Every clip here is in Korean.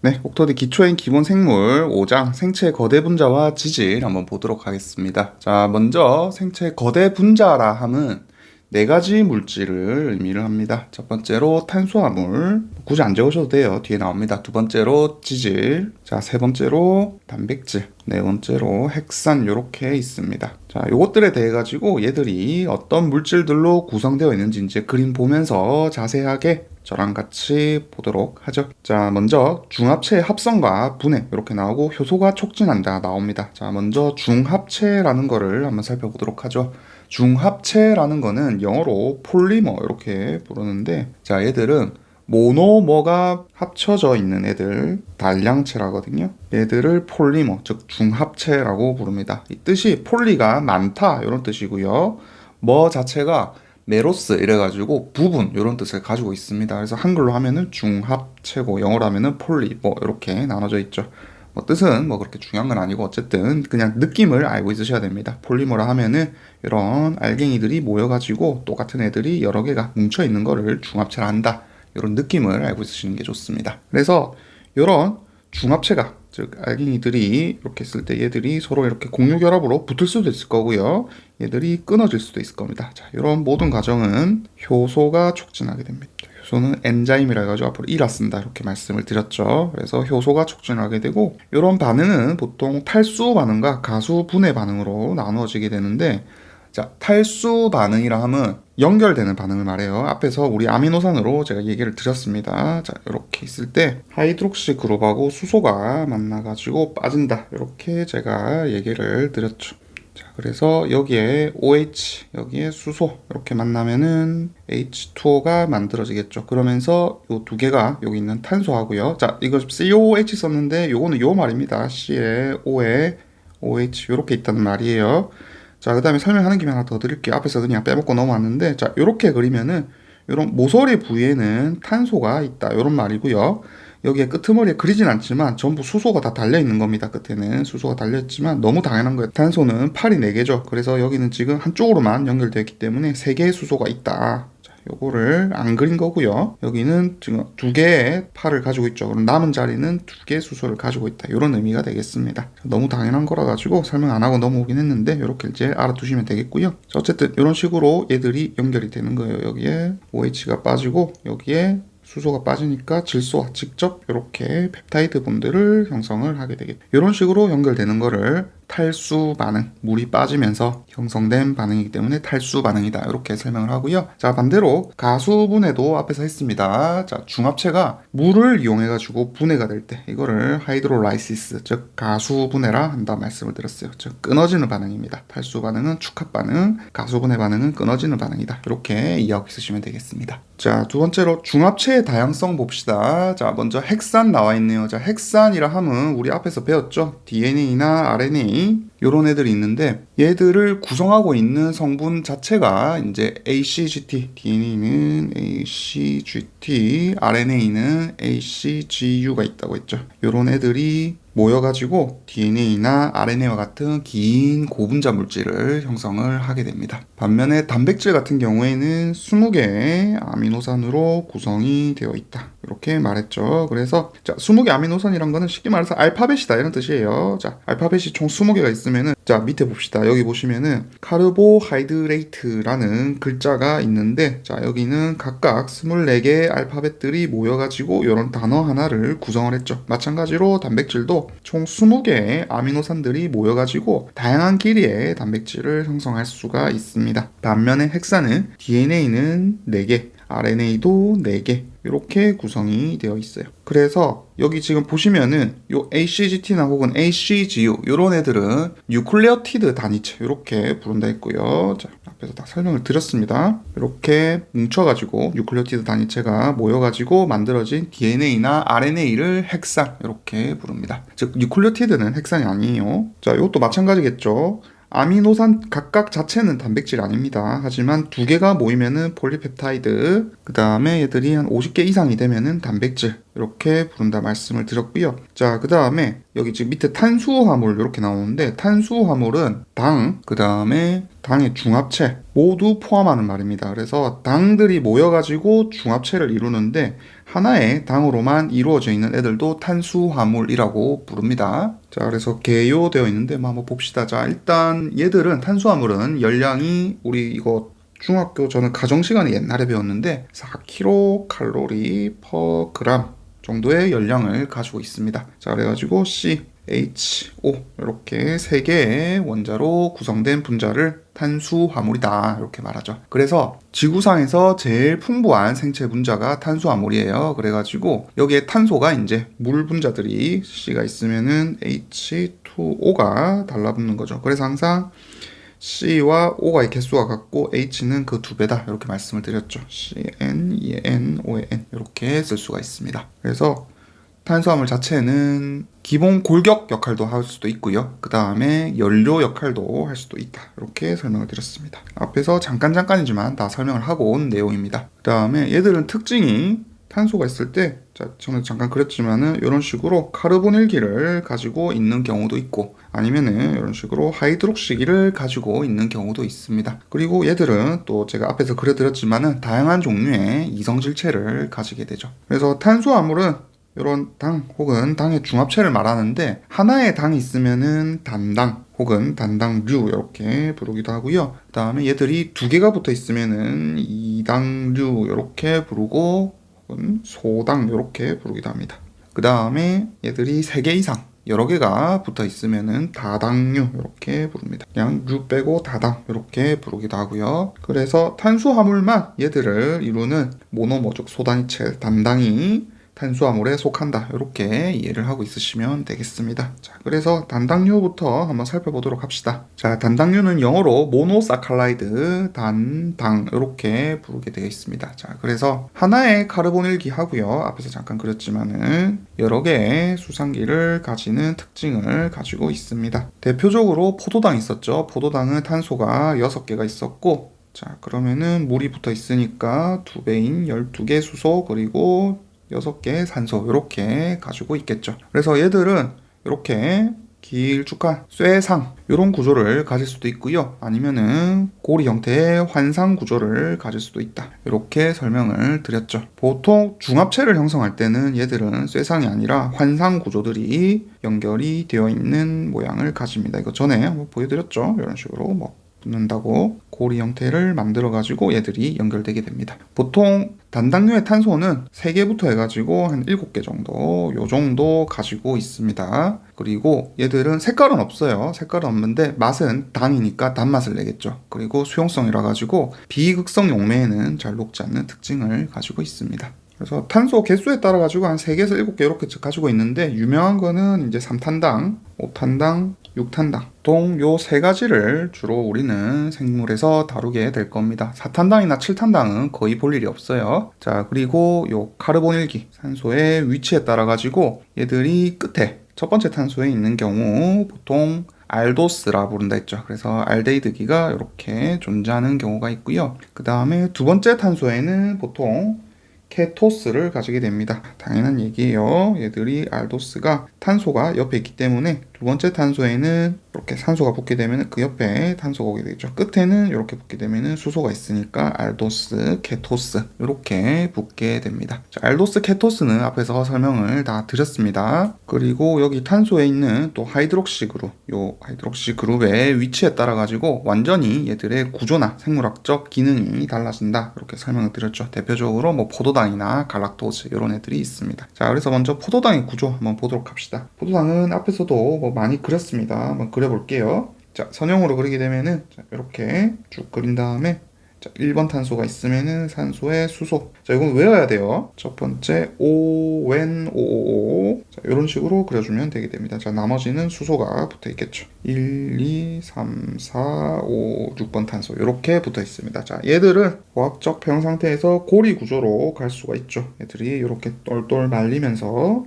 네, 옥토디 기초엔 기본 생물 5장 생체 거대 분자와 지질 한번 보도록 하겠습니다. 자, 먼저 생체 거대 분자라 함은 네 가지 물질을 의미를 합니다. 첫 번째로 탄수화물, 굳이 안 적으셔도 돼요. 뒤에 나옵니다. 두 번째로 지질, 자, 세 번째로 단백질, 네 번째로 핵산 이렇게 있습니다. 자, 요것들에 대해 가지고 얘들이 어떤 물질들로 구성되어 있는지 이제 그림 보면서 자세하게 저랑 같이 보도록 하죠. 자, 먼저 중합체의 합성과 분해 이렇게 나오고 효소가 촉진한다 나옵니다. 자, 먼저 중합체라는 거를 한번 살펴보도록 하죠. 중합체라는 거는 영어로 폴리머 이렇게 부르는데, 자, 얘들은 모노머가 합쳐져 있는 애들 단량체라거든요. 얘들을 폴리머, 즉 중합체라고 부릅니다. 이 뜻이 폴리가 많다 이런 뜻이고요. 머 자체가 메로스 이래가지고 부분 이런 뜻을 가지고 있습니다. 그래서 한글로 하면은 중합체고 영어로 하면은 폴리 뭐 이렇게 나눠져 있죠. 뭐 뜻은 뭐 그렇게 중요한 건 아니고 어쨌든 그냥 느낌을 알고 있으셔야 됩니다. 폴리머라 하면은 이런 알갱이들이 모여가지고 똑같은 애들이 여러 개가 뭉쳐 있는 거를 중합체라 한다. 이런 느낌을 알고 있으시는 게 좋습니다. 그래서 이런 중합체가, 즉 알갱이들이 이렇게 있을 때 얘들이 서로 이렇게 공유 결합으로 붙을 수도 있을 거고요. 얘들이 끊어질 수도 있을 겁니다. 자, 이런 모든 과정은 효소가 촉진하게 됩니다. 효소는 엔자임이라 해가지고 앞으로 이라 쓴다 이렇게 말씀을 드렸죠. 그래서 효소가 촉진하게 되고, 이런 반응은 보통 탈수 반응과 가수 분해 반응으로 나누어지게 되는데, 자, 탈수 반응이라 하면 연결되는 반응을 말해요. 앞에서 우리 아미노산으로 제가 얘기를 드렸습니다. 자, 이렇게 있을 때 하이드록시 그룹하고 수소가 만나가지고 빠진다. 이렇게 제가 얘기를 드렸죠. 자, 그래서 여기에 OH, 여기에 수소 이렇게 만나면은 H2O가 만들어지겠죠. 그러면서 요 두 개가 여기 있는 탄소하고요. 자, 이거 COOH 썼는데 요거는 요 말입니다. C에 O에 OH 이렇게 있다는 말이에요. 자, 그 다음에 설명하는 김에 하나 더 드릴게요. 앞에서 그냥 빼먹고 넘어왔는데, 자, 이렇게 그리면은 이런 모서리 부위에는 탄소가 있다 이런 말이고요. 여기에 끄트머리에 그리진 않지만 전부 수소가 다 달려있는 겁니다. 끝에는 수소가 달려있지만 너무 당연한 거예요. 탄소는 팔이 4개죠. 그래서 여기는 지금 한쪽으로만 연결되어 있기 때문에 3개의 수소가 있다. 요거를 안 그린 거고요. 여기는 지금 2개의 팔을 가지고 있죠. 그럼 남은 자리는 2개의 수소를 가지고 있다. 이런 의미가 되겠습니다. 너무 당연한 거라 가지고 설명 안 하고 넘어오긴 했는데 이렇게 이제 알아두시면 되겠고요. 자, 어쨌든 이런 식으로 얘들이 연결이 되는 거예요. 여기에 OH가 빠지고 여기에 수소가 빠지니까 질소와 직접 이렇게 펩타이드 본드를 형성을 하게 되겠죠. 이런 식으로 연결되는 거를 탈수 반응, 물이 빠지면서 형성된 반응이기 때문에 탈수 반응이다 이렇게 설명을 하고요. 자, 반대로 가수 분해도 앞에서 했습니다. 자, 중합체가 물을 이용해 가지고 분해가 될 때 이거를 하이드롤라이시스, 즉 가수 분해라 한다 말씀을 드렸어요. 즉 끊어지는 반응입니다. 탈수 반응은 축합 반응, 가수 분해 반응은 끊어지는 반응이다. 이렇게 이해하고 있으시면 되겠습니다. 자, 두 번째로 중합체의 다양성 봅시다. 자, 먼저 핵산 나와 있네요. 자, 핵산이라 함은 우리 앞에서 배웠죠. DNA나 RNA 요런 애들이 있는데, 얘들을 구성하고 있는 성분 자체가 이제 ACGT, DNA는 ACGT, RNA는 ACGU가 있다고 했죠. 요런 애들이 모여가지고 DNA나 RNA와 같은 긴 고분자 물질을 형성을 하게 됩니다. 반면에 단백질 같은 경우에는 20개의 아미노산으로 구성이 되어 있다. 이렇게 말했죠. 그래서 자, 20개 아미노산이란 거는 쉽게 말해서 알파벳이다 이런 뜻이에요. 자, 알파벳이 총 20개가 있으면은, 자, 밑에 봅시다. 여기 보시면은 카르보하이드레이트라는 글자가 있는데, 자, 여기는 각각 24개의 알파벳들이 모여가지고 이런 단어 하나를 구성을 했죠. 마찬가지로 단백질도 총 20개의 아미노산들이 모여가지고 다양한 길이의 단백질을 형성할 수가 있습니다. 반면에 핵산은 DNA는 4개, RNA도 4개 이렇게 구성이 되어 있어요. 그래서 여기 지금 보시면은 요 ACGT나 혹은 ACGU 이런 애들은 뉴클레오티드 단위체 이렇게 부른다 했고요. 자, 앞에서 다 설명을 드렸습니다. 이렇게 뭉쳐가지고 뉴클레오티드 단위체가 모여가지고 만들어진 DNA나 RNA를 핵산 이렇게 부릅니다. 즉 뉴클레오티드는 핵산이 아니에요. 자, 이것도 마찬가지겠죠. 아미노산 각각 자체는 단백질 아닙니다. 하지만 2개가 모이면은 폴리펩타이드, 그 다음에 얘들이 한 50개 이상이 되면은 단백질, 이렇게 부른다 말씀을 드렸고요. 자, 그 다음에 여기 지금 밑에 탄수화물 이렇게 나오는데 탄수화물은 당, 그 다음에 당의 중합체 모두 포함하는 말입니다. 그래서 당들이 모여가지고 중합체를 이루는데 하나의 당으로만 이루어져 있는 애들도 탄수화물이라고 부릅니다. 자, 그래서 개요되어 있는데 한번 봅시다. 자, 일단 얘들은 탄수화물은 열량이 우리 이거 중학교 저는 가정 시간에 옛날에 배웠는데 4kcal per gram 정도의 열량을 가지고 있습니다. 자, 그래가지고 CHO 이렇게 세 개의 원자로 구성된 분자를 탄수화물이다 이렇게 말하죠. 그래서 지구상에서 제일 풍부한 생체 분자가 탄수화물이에요. 그래가지고 여기에 탄소가 이제 물 분자들이 C가 있으면은 H2O가 달라붙는 거죠. 그래서 항상 C와 O가의 개수가 같고 H는 그 2배다 이렇게 말씀을 드렸죠. CN, EN, ON 이렇게 쓸 수가 있습니다. 그래서 탄수화물 자체는 기본 골격 역할도 할 수도 있고요. 그 다음에 연료 역할도 할 수도 있다. 이렇게 설명을 드렸습니다. 앞에서 잠깐이지만 다 설명을 하고 온 내용입니다. 그 다음에 얘들은 특징이 탄소가 있을 때, 자, 저는 잠깐 그랬지만은 이런 식으로 카르보닐기를 가지고 있는 경우도 있고 아니면은 이런 식으로 하이드록시기를 가지고 있는 경우도 있습니다. 그리고 얘들은 또 제가 앞에서 그려드렸지만은 다양한 종류의 이성질체를 가지게 되죠. 그래서 탄수화물은 이런 당 혹은 당의 중합체를 말하는데 하나의 당이 있으면은 단당 혹은 단당류 이렇게 부르기도 하고요. 그 다음에 얘들이 2개가 붙어 있으면은 이당류 이렇게 부르고 혹은 소당 이렇게 부르기도 합니다. 그 다음에 얘들이 3개 이상 여러 개가 붙어 있으면은 다당류 이렇게 부릅니다. 그냥 류 빼고 다당 이렇게 부르기도 하고요. 그래서 탄수화물만 얘들을 이루는 모노모적 소단위체 단당이 탄수화물에 속한다. 이렇게 이해를 하고 있으시면 되겠습니다. 자, 그래서 단당류부터 한번 살펴보도록 합시다. 자, 단당류는 영어로 모노사카라이드, 단당 이렇게 부르게 되어 있습니다. 자, 그래서 하나의 카르보닐기 하고요. 앞에서 잠깐 그렸지만은 여러 개의 수상기를 가지는 특징을 가지고 있습니다. 대표적으로 포도당 있었죠. 포도당은 탄소가 6개가 있었고 자, 그러면은 물이 붙어 있으니까 2배인 12개 수소 그리고 6개 산소 이렇게 가지고 있겠죠. 그래서 얘들은 이렇게 길쭉한 쇠상 이런 구조를 가질 수도 있고요. 아니면은 고리 형태의 환상 구조를 가질 수도 있다. 이렇게 설명을 드렸죠. 보통 중합체를 형성할 때는 얘들은 쇠상이 아니라 환상 구조들이 연결이 되어 있는 모양을 가집니다. 이거 전에 한번 보여드렸죠. 이런 식으로 뭐 붙는다고 고리 형태를 만들어 가지고 얘들이 연결되게 됩니다. 보통 단당류의 탄소는 3개부터 해가지고 한 7개 정도 요 정도 가지고 있습니다. 그리고 얘들은 색깔은 없어요. 색깔은 없는데 맛은 당이니까 단맛을 내겠죠. 그리고 수용성이라 가지고 비극성 용매에는 잘 녹지 않는 특징을 가지고 있습니다. 그래서 탄소 개수에 따라 가지고 한 3개에서 7개 이렇게 가지고 있는데 유명한 거는 이제 3탄당, 5탄당, 6탄당 보통 요 3가지를 주로 우리는 생물에서 다루게 될 겁니다. 4탄당이나 7탄당은 거의 볼 일이 없어요. 자, 그리고 요 카르보닐기 산소의 위치에 따라 가지고 얘들이 끝에 첫 번째 탄소에 있는 경우 보통 알도스라 부른다 했죠. 그래서 알데히드기가 이렇게 존재하는 경우가 있고요. 그 다음에 두 번째 탄소에는 보통 케토스를 가지게 됩니다. 당연한 얘기예요. 얘들이 알도스가 탄소가 옆에 있기 때문에 두 번째 탄소에는 이렇게 산소가 붙게 되면 그 옆에 탄소가 오게 되죠. 끝에는 이렇게 붙게 되면 수소가 있으니까 알도스, 케토스 이렇게 붙게 됩니다. 자, 알도스, 케토스는 앞에서 설명을 다 드렸습니다. 그리고 여기 탄소에 있는 또 하이드록시 그룹, 요 하이드록시 그룹의 위치에 따라 가지고 완전히 얘들의 구조나 생물학적 기능이 달라진다. 이렇게 설명을 드렸죠. 대표적으로 뭐 포도당이나 갈락토즈 이런 애들이 있습니다. 자, 그래서 먼저 포도당의 구조 한번 보도록 합시다. 포도당은 앞에서도 뭐 많이 그렸습니다. 한번 그려볼게요. 자, 선형으로 그리게 되면은 자, 이렇게 쭉 그린 다음에 자, 1번 탄소가 있으면은 산소에 수소. 자, 이건 외워야 돼요. 첫 번째 ONOO. 자, 이런 식으로 그려주면 되게 됩니다. 자, 나머지는 수소가 붙어 있겠죠. 1, 2, 3, 4, 5, 6번 탄소 이렇게 붙어 있습니다. 자, 얘들은 화학적 평형 상태에서 고리 구조로 갈 수가 있죠. 얘들이 이렇게 똘똘 말리면서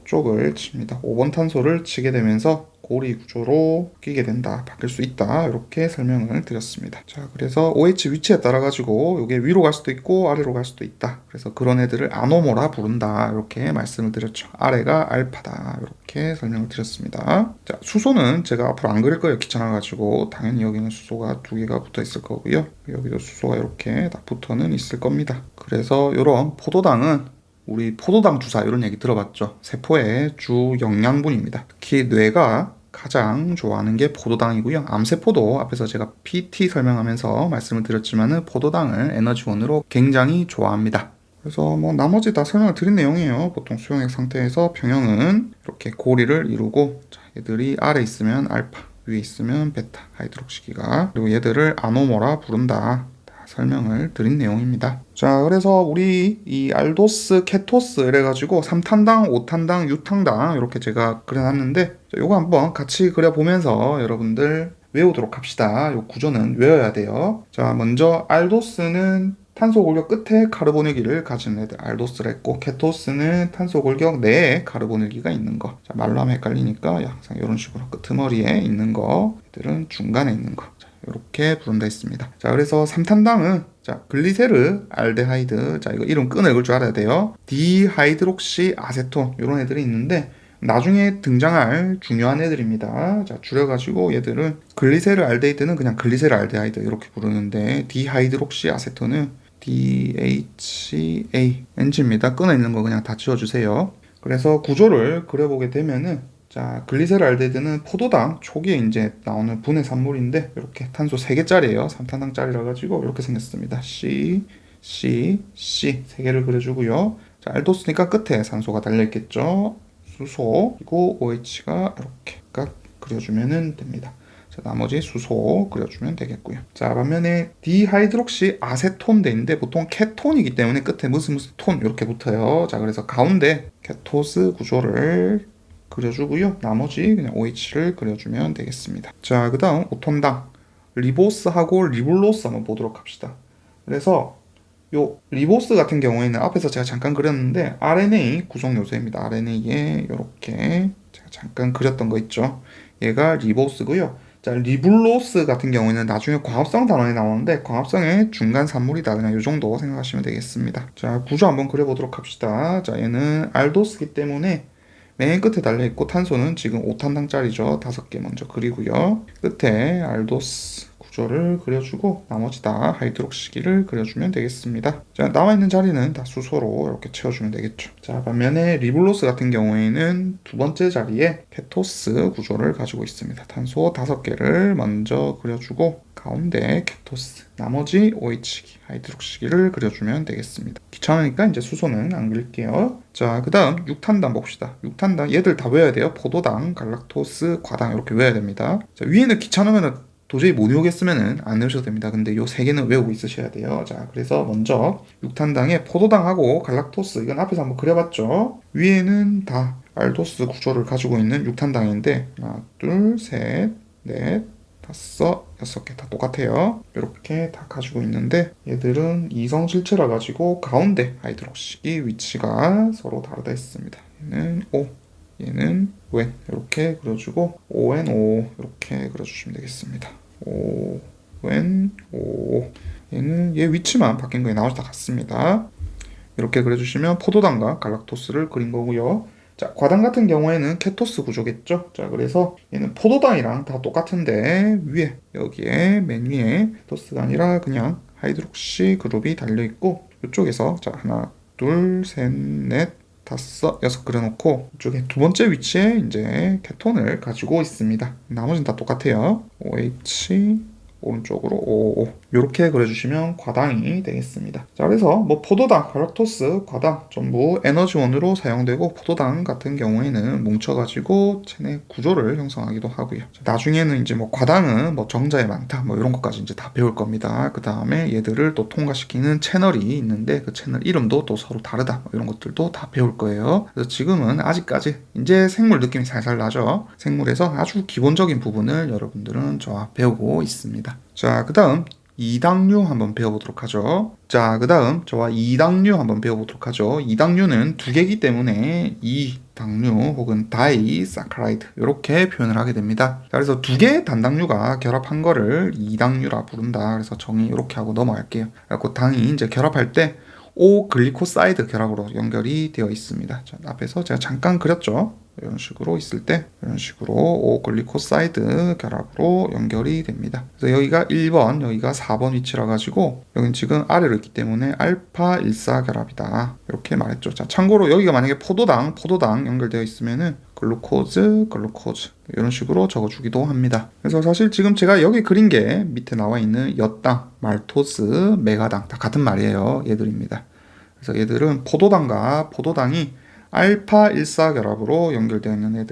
이쪽을 칩니다. 5번 탄소를 치게 되면서 고리 구조로 바뀌게 된다, 바뀔 수 있다, 이렇게 설명을 드렸습니다. 자, 그래서 OH 위치에 따라 가지고 이게 위로 갈 수도 있고 아래로 갈 수도 있다. 그래서 그런 애들을 아노모라 부른다, 이렇게 말씀을 드렸죠. 아래가 알파다, 이렇게 설명을 드렸습니다. 자, 수소는 제가 앞으로 안 그릴 거예요. 귀찮아 가지고. 당연히 여기는 수소가 2개가 붙어 있을 거고요. 여기도 수소가 이렇게 다 붙어는 있을 겁니다. 그래서 이런 포도당은 우리 포도당 주사 이런 얘기 들어봤죠. 세포의 주 영양분입니다. 특히 뇌가 가장 좋아하는 게 포도당이고요. 암세포도 앞에서 제가 PT 설명하면서 말씀을 드렸지만은 포도당을 에너지원으로 굉장히 좋아합니다. 그래서 뭐 나머지 다 설명을 드린 내용이에요. 보통 수용액 상태에서 평형은 이렇게 고리를 이루고, 자, 얘들이 아래 있으면 알파, 위에 있으면 베타 하이드록시기가, 그리고 얘들을 아노모라 부른다, 설명을 드린 내용입니다. 자, 그래서 우리 이 알도스, 케토스 이래가지고 3탄당, 5탄당, 6탄당 이렇게 제가 그려놨는데, 요거 한번 같이 그려보면서 여러분들 외우도록 합시다. 요 구조는 외워야 돼요. 자, 먼저 알도스는 탄소 골격 끝에 카르보닐기를 가진 애들 알도스를 했고, 케토스는 탄소 골격 내에 카르보닐기가 있는 거. 자, 말로 하면 헷갈리니까 항상 이런 식으로 끄트머리에 있는 거, 애들은 중간에 있는 거. 이렇게 부른다 했습니다. 자, 그래서 3탄당은 자, 글리세르 알데하이드, 자, 이거 이름 끈을 읽을 줄 알아야 돼요. 디하이드록시 아세톤 이런 애들이 있는데 나중에 등장할 중요한 애들입니다. 자, 줄여가지고 얘들은 글리세르 알데히드는 그냥 글리세르 알데하이드 이렇게 부르는데, 디하이드록시 아세톤은 DHA NG입니다. 끈에 있는 거 그냥 다 지워주세요. 그래서 구조를 그려보게 되면은, 자, 글리세르 알데히드는 포도당 초기에 이제 나오는 분해 산물인데 이렇게 탄소 3개짜리예요. 3탄당짜리라 가지고 이렇게 생겼습니다. C, C, C 3개를 그려주고요. 자, 알도스니까 끝에 산소가 달려있겠죠. 수소, 그리고 OH가 이렇게 각 그려주면 됩니다. 자, 나머지 수소 그려주면 되겠고요. 자, 반면에 디하이드록시 아세톤 되는데 보통 케톤이기 때문에 끝에 무슨 톤 이렇게 붙어요. 자, 그래서 가운데 케토스 구조를 그려주고요. 나머지 그냥 OH를 그려주면 되겠습니다. 자, 그 다음 5톤당 리보스하고 리블로스 한번 보도록 합시다. 그래서 요 리보스 같은 경우에는 앞에서 제가 잠깐 그렸는데 RNA 구성 요소입니다. RNA에 이렇게 제가 잠깐 그렸던 거 있죠. 얘가 리보스고요. 자, 리블로스 같은 경우에는 나중에 광합성 단원에 나오는데 광합성의 중간 산물이다. 그냥 이 정도 생각하시면 되겠습니다. 자, 구조 한번 그려보도록 합시다. 자, 얘는 알도스기 때문에 맨 끝에 달려있고, 탄소는 지금 5탄당짜리죠. 5개 먼저 그리고요. 끝에 알도스 구조를 그려주고 나머지 다 하이드록시기를 그려주면 되겠습니다. 자, 남아있는 자리는 다 수소로 이렇게 채워주면 되겠죠. 자, 반면에 리블로스 같은 경우에는 두 번째 자리에 케토스 구조를 가지고 있습니다. 탄소 5개를 먼저 그려주고 가운데 케토스, 나머지 OH기, 하이드록시기를 그려주면 되겠습니다. 귀찮으니까 이제 수소는 안 그릴게요. 자, 그 다음 6탄당 봅시다. 6탄당 얘들 다 외워야 돼요. 포도당, 갈락토스, 과당 이렇게 외워야 됩니다. 자, 위에는 귀찮으면 도저히 못 외우겠으면 안 외우셔도 됩니다. 근데 요 3개는 외우고 있으셔야 돼요. 자, 그래서 먼저 6탄당에 포도당하고 갈락토스, 이건 앞에서 한번 그려봤죠. 위에는 다 알도스 구조를 가지고 있는 6탄당인데 하나, 둘, 셋, 넷, 5, 6개 다 똑같아요. 이렇게 다 가지고 있는데 얘들은 이성질체라 가지고 가운데 하이드록시기 위치가 서로 다르다 했습니다. 얘는 O, 얘는 ON 이렇게 그려주고 ONO 이렇게 그려주시면 되겠습니다. ON, O, 얘는 얘 위치만 바뀐 거에 나머지 다 같습니다. 이렇게 그려주시면 포도당과 갈락토스를 그린 거고요. 자, 과당 같은 경우에는 케토스 구조겠죠. 자, 그래서 얘는 포도당이랑 다 똑같은데 위에 여기에 맨 위에 케토스가 아니라 그냥 하이드록시 그룹이 달려있고, 이쪽에서 자, 하나, 둘, 셋, 넷, 5, 6 그려놓고 이쪽에 두 번째 위치에 이제 케톤을 가지고 있습니다. 나머지는 다 똑같아요. OH, 오른쪽으로 O 이렇게 그려주시면 과당이 되겠습니다. 자, 그래서 뭐 포도당, 갈락토스, 과당 전부 에너지원으로 사용되고, 포도당 같은 경우에는 뭉쳐가지고 체내 구조를 형성하기도 하고요. 자, 나중에는 이제 뭐 과당은 뭐 정자에 많다 뭐 이런 것까지 이제 다 배울 겁니다. 그 다음에 얘들을 또 통과시키는 채널이 있는데 그 채널 이름도 또 서로 다르다 뭐 이런 것들도 다 배울 거예요. 그래서 지금은 아직까지 이제 생물 느낌이 살살 나죠. 생물에서 아주 기본적인 부분을 여러분들은 배우고 있습니다. 자, 그 다음 이당류 한번 배워보도록 하죠. 자, 그 다음 저와 이당류 한번 배워보도록 하죠. 이당류는 두 개이기 때문에 이당류 혹은 다이사카라이드 이렇게 표현을 하게 됩니다. 자, 그래서 두 개의 단당류가 결합한 거를 이당류라 부른다. 그래서 정의 이렇게 하고 넘어갈게요. 그리고 당이 이제 결합할 때 오글리코사이드 결합으로 연결이 되어 있습니다. 자, 앞에서 제가 잠깐 그렸죠. 이런 식으로 있을 때 이런 식으로 오글리코사이드 결합으로 연결이 됩니다. 그래서 여기가 1번, 여기가 4번 위치라 가지고 여기는 지금 아래로 있기 때문에 알파 1사 결합이다. 이렇게 말했죠. 자, 참고로 여기가 만약에 포도당 연결되어 있으면은 글루코즈 이런 식으로 적어주기도 합니다. 그래서 사실 지금 제가 여기 그린 게 밑에 나와 있는 엿당, 말토스, 메가당 다 같은 말이에요. 얘들입니다. 그래서 얘들은 포도당이 알파 1사 결합으로 연결되어 있는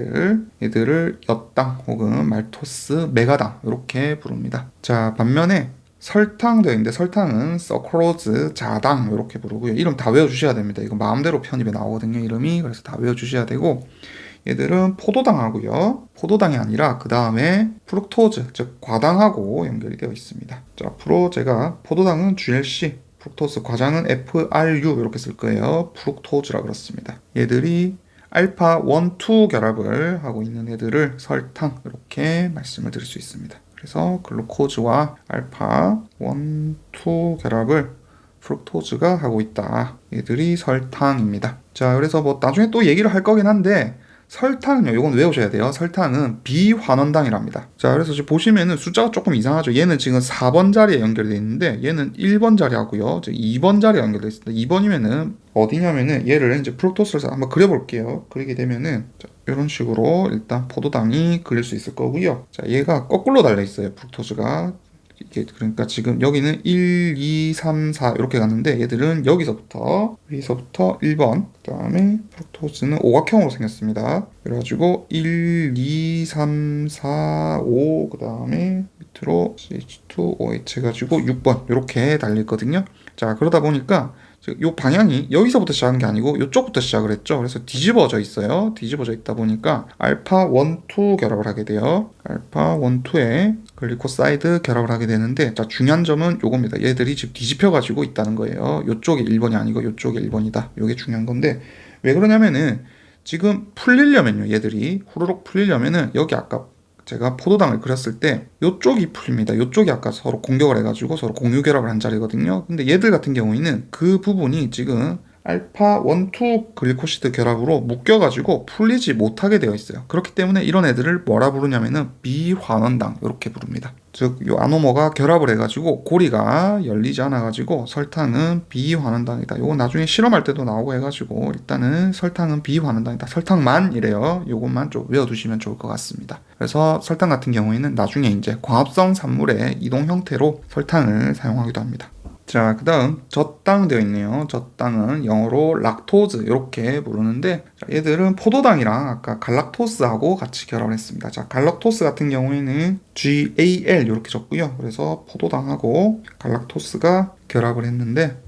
얘들을 엿당 혹은 말토스, 메가당 이렇게 부릅니다. 자, 반면에 설탕 되어 있는데 설탕은 서크로즈, 자당 이렇게 부르고요. 이름 다 외워주셔야 됩니다. 이거 마음대로 편입에 나오거든요. 이름이. 그래서 다 외워주셔야 되고 얘들은 포도당하고요. 포도당이 아니라 그 다음에 프룩토즈, 즉 과당하고 연결이 되어 있습니다. 자, 앞으로 제가 포도당은 GLC, 프룩토스 과장은 FRU 이렇게 쓸 거예요. 프룩토즈라 그렇습니다. 얘들이 알파 1, 2 결합을 하고 있는 애들을 설탕 이렇게 말씀을 드릴 수 있습니다. 그래서 글루코즈와 알파 1, 2 결합을 프룩토즈가 하고 있다. 얘들이 설탕입니다. 자, 그래서 뭐 나중에 또 얘기를 할 거긴 한데 설탕은요, 이건 외우셔야 돼요. 설탕은 비환원당이랍니다. 자, 그래서 지금 보시면은 숫자가 조금 이상하죠. 얘는 지금 4번 자리에 연결되어 있는데 얘는 1번 자리하고요. 2번 자리에 연결되어 있습니다. 2번이면은 어디냐면은 얘를 이제 프룩토스를 한번 그려볼게요. 그리게 되면은 자, 이런 식으로 일단 포도당이 그릴 수 있을 거고요. 자, 얘가 거꾸로 달려 있어요. 프룩토스가. 이게 그러니까 지금 여기는 1, 2, 3, 4 이렇게 갔는데 얘들은 여기서부터 1번 그 다음에 프룩토스는 오각형으로 생겼습니다. 그래가지고 1, 2, 3, 4, 5 그 다음에 밑으로 CH2, OH 해가지고 6번 이렇게 달려있거든요. 자, 그러다 보니까 이 방향이 여기서부터 시작한 게 아니고 이쪽부터 시작을 했죠. 그래서 뒤집어져 있어요. 뒤집어져 있다 보니까 알파 1, 2 결합을 하게 돼요. 알파 1, 2에 글리코사이드 결합을 하게 되는데 자, 중요한 점은 요겁니다. 얘들이 지금 뒤집혀가지고 있다는 거예요. 이쪽이 1번이 아니고 이쪽이 1번이다. 이게 중요한 건데 왜 그러냐면은 지금 풀리려면요. 얘들이 후루룩 풀리려면은 여기 아까 제가 포도당을 그렸을 때 이쪽이 풀립니다. 이쪽이 아까 서로 공격을 해가지고 서로 공유 결합을 한 자리거든요. 근데 얘들 같은 경우에는 그 부분이 지금 알파 1, 2 글리코시드 결합으로 묶여가지고 풀리지 못하게 되어 있어요. 그렇기 때문에 이런 애들을 뭐라 부르냐면은 비환원당 이렇게 부릅니다. 즉, 요 아노모가 결합을 해가지고 고리가 열리지 않아가지고 설탕은 비환원당이다. 요거 나중에 실험할 때도 나오고 해가지고 일단은 설탕은 비환원당이다. 설탕만 이래요. 요것만 좀 외워두시면 좋을 것 같습니다. 그래서 설탕 같은 경우에는 나중에 이제 광합성 산물의 이동 형태로 설탕을 사용하기도 합니다. 자, 그 다음 젖당 되어 있네요. 젖당은 영어로 락토즈 이렇게 부르는데 자, 얘들은 포도당이랑 아까 갈락토스하고 같이 결합을 했습니다. 자, 갈락토스 같은 경우에는 GAL 이렇게 적고요. 그래서 포도당하고 갈락토스가 결합을 했는데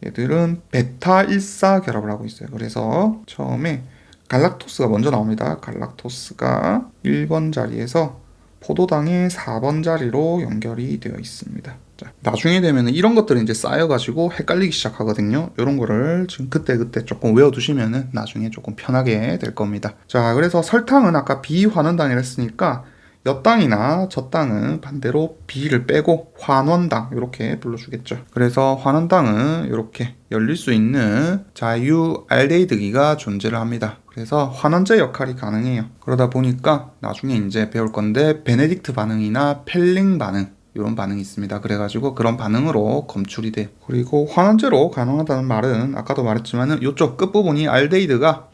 얘들은 베타 1사 결합을 하고 있어요. 그래서 처음에 갈락토스가 먼저 나옵니다. 갈락토스가 1번 자리에서 포도당의 4번 자리로 연결이 되어 있습니다. 자, 나중에 되면 이런 것들이 이제 쌓여가지고 헷갈리기 시작하거든요. 이런 거를 지금 그때 조금 외워두시면은 나중에 조금 편하게 될 겁니다. 자, 그래서 설탕은 아까 비환원당이라 했으니까 엿당이나 젖당은 반대로 B를 빼고 환원당 이렇게 불러주겠죠. 그래서 환원당은 이렇게 열릴 수 있는 자유 알데히드기가 존재를 합니다. 그래서 환원제 역할이 가능해요. 그러다 보니까 나중에 이제 배울 건데 베네딕트 반응이나 펠링 반응 이런 반응이 있습니다. 그래가지고 그런 반응으로 검출이 돼요. 그리고 환원제로 가능하다는 말은 아까도 말했지만은 이쪽 끝부분이 알데히드가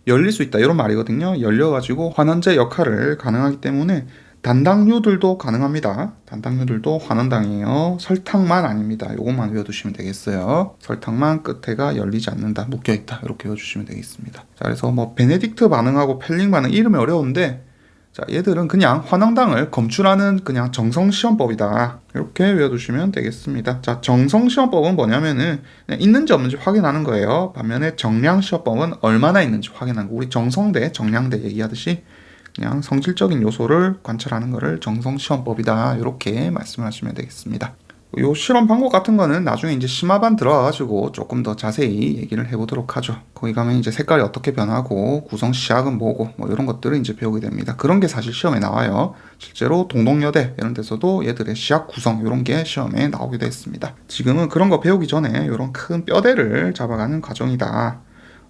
열릴 수 있다 이런 말이거든요. 열려가지고 환원제 역할을 가능하기 때문에 단당류들도 가능합니다. 단당류들도 환원당이에요. 설탕만 아닙니다. 이것만 외워두시면 되겠어요. 설탕만 끝에가 열리지 않는다, 묶여있다 이렇게 외워주시면 되겠습니다. 자, 그래서 뭐 베네딕트 반응하고 펠링 반응 이름이 어려운데 자, 얘들은 그냥 환원당을 검출하는 그냥 정성시험법이다. 이렇게 외워두시면 되겠습니다. 자, 정성시험법은 뭐냐면은 그냥 있는지 없는지 확인하는 거예요. 반면에 정량시험법은 얼마나 있는지 확인하는 거. 우리 정성대, 정량대 얘기하듯이 그냥 성질적인 요소를 관찰하는 거를 정성시험법이다. 이렇게 말씀을 하시면 되겠습니다. 요 실험 방법 같은 거는 나중에 이제 심화반 들어가가지고 조금 더 자세히 얘기를 해보도록 하죠. 거기 가면 이제 색깔이 어떻게 변하고 구성 시약은 뭐고 뭐 이런 것들을 이제 배우게 됩니다. 그런 게 사실 시험에 나와요. 실제로 동덕여대 이런 데서도 얘들의 시약 구성 이런 게 시험에 나오기도 했습니다. 지금은 그런 거 배우기 전에 이런 큰 뼈대를 잡아가는 과정이다.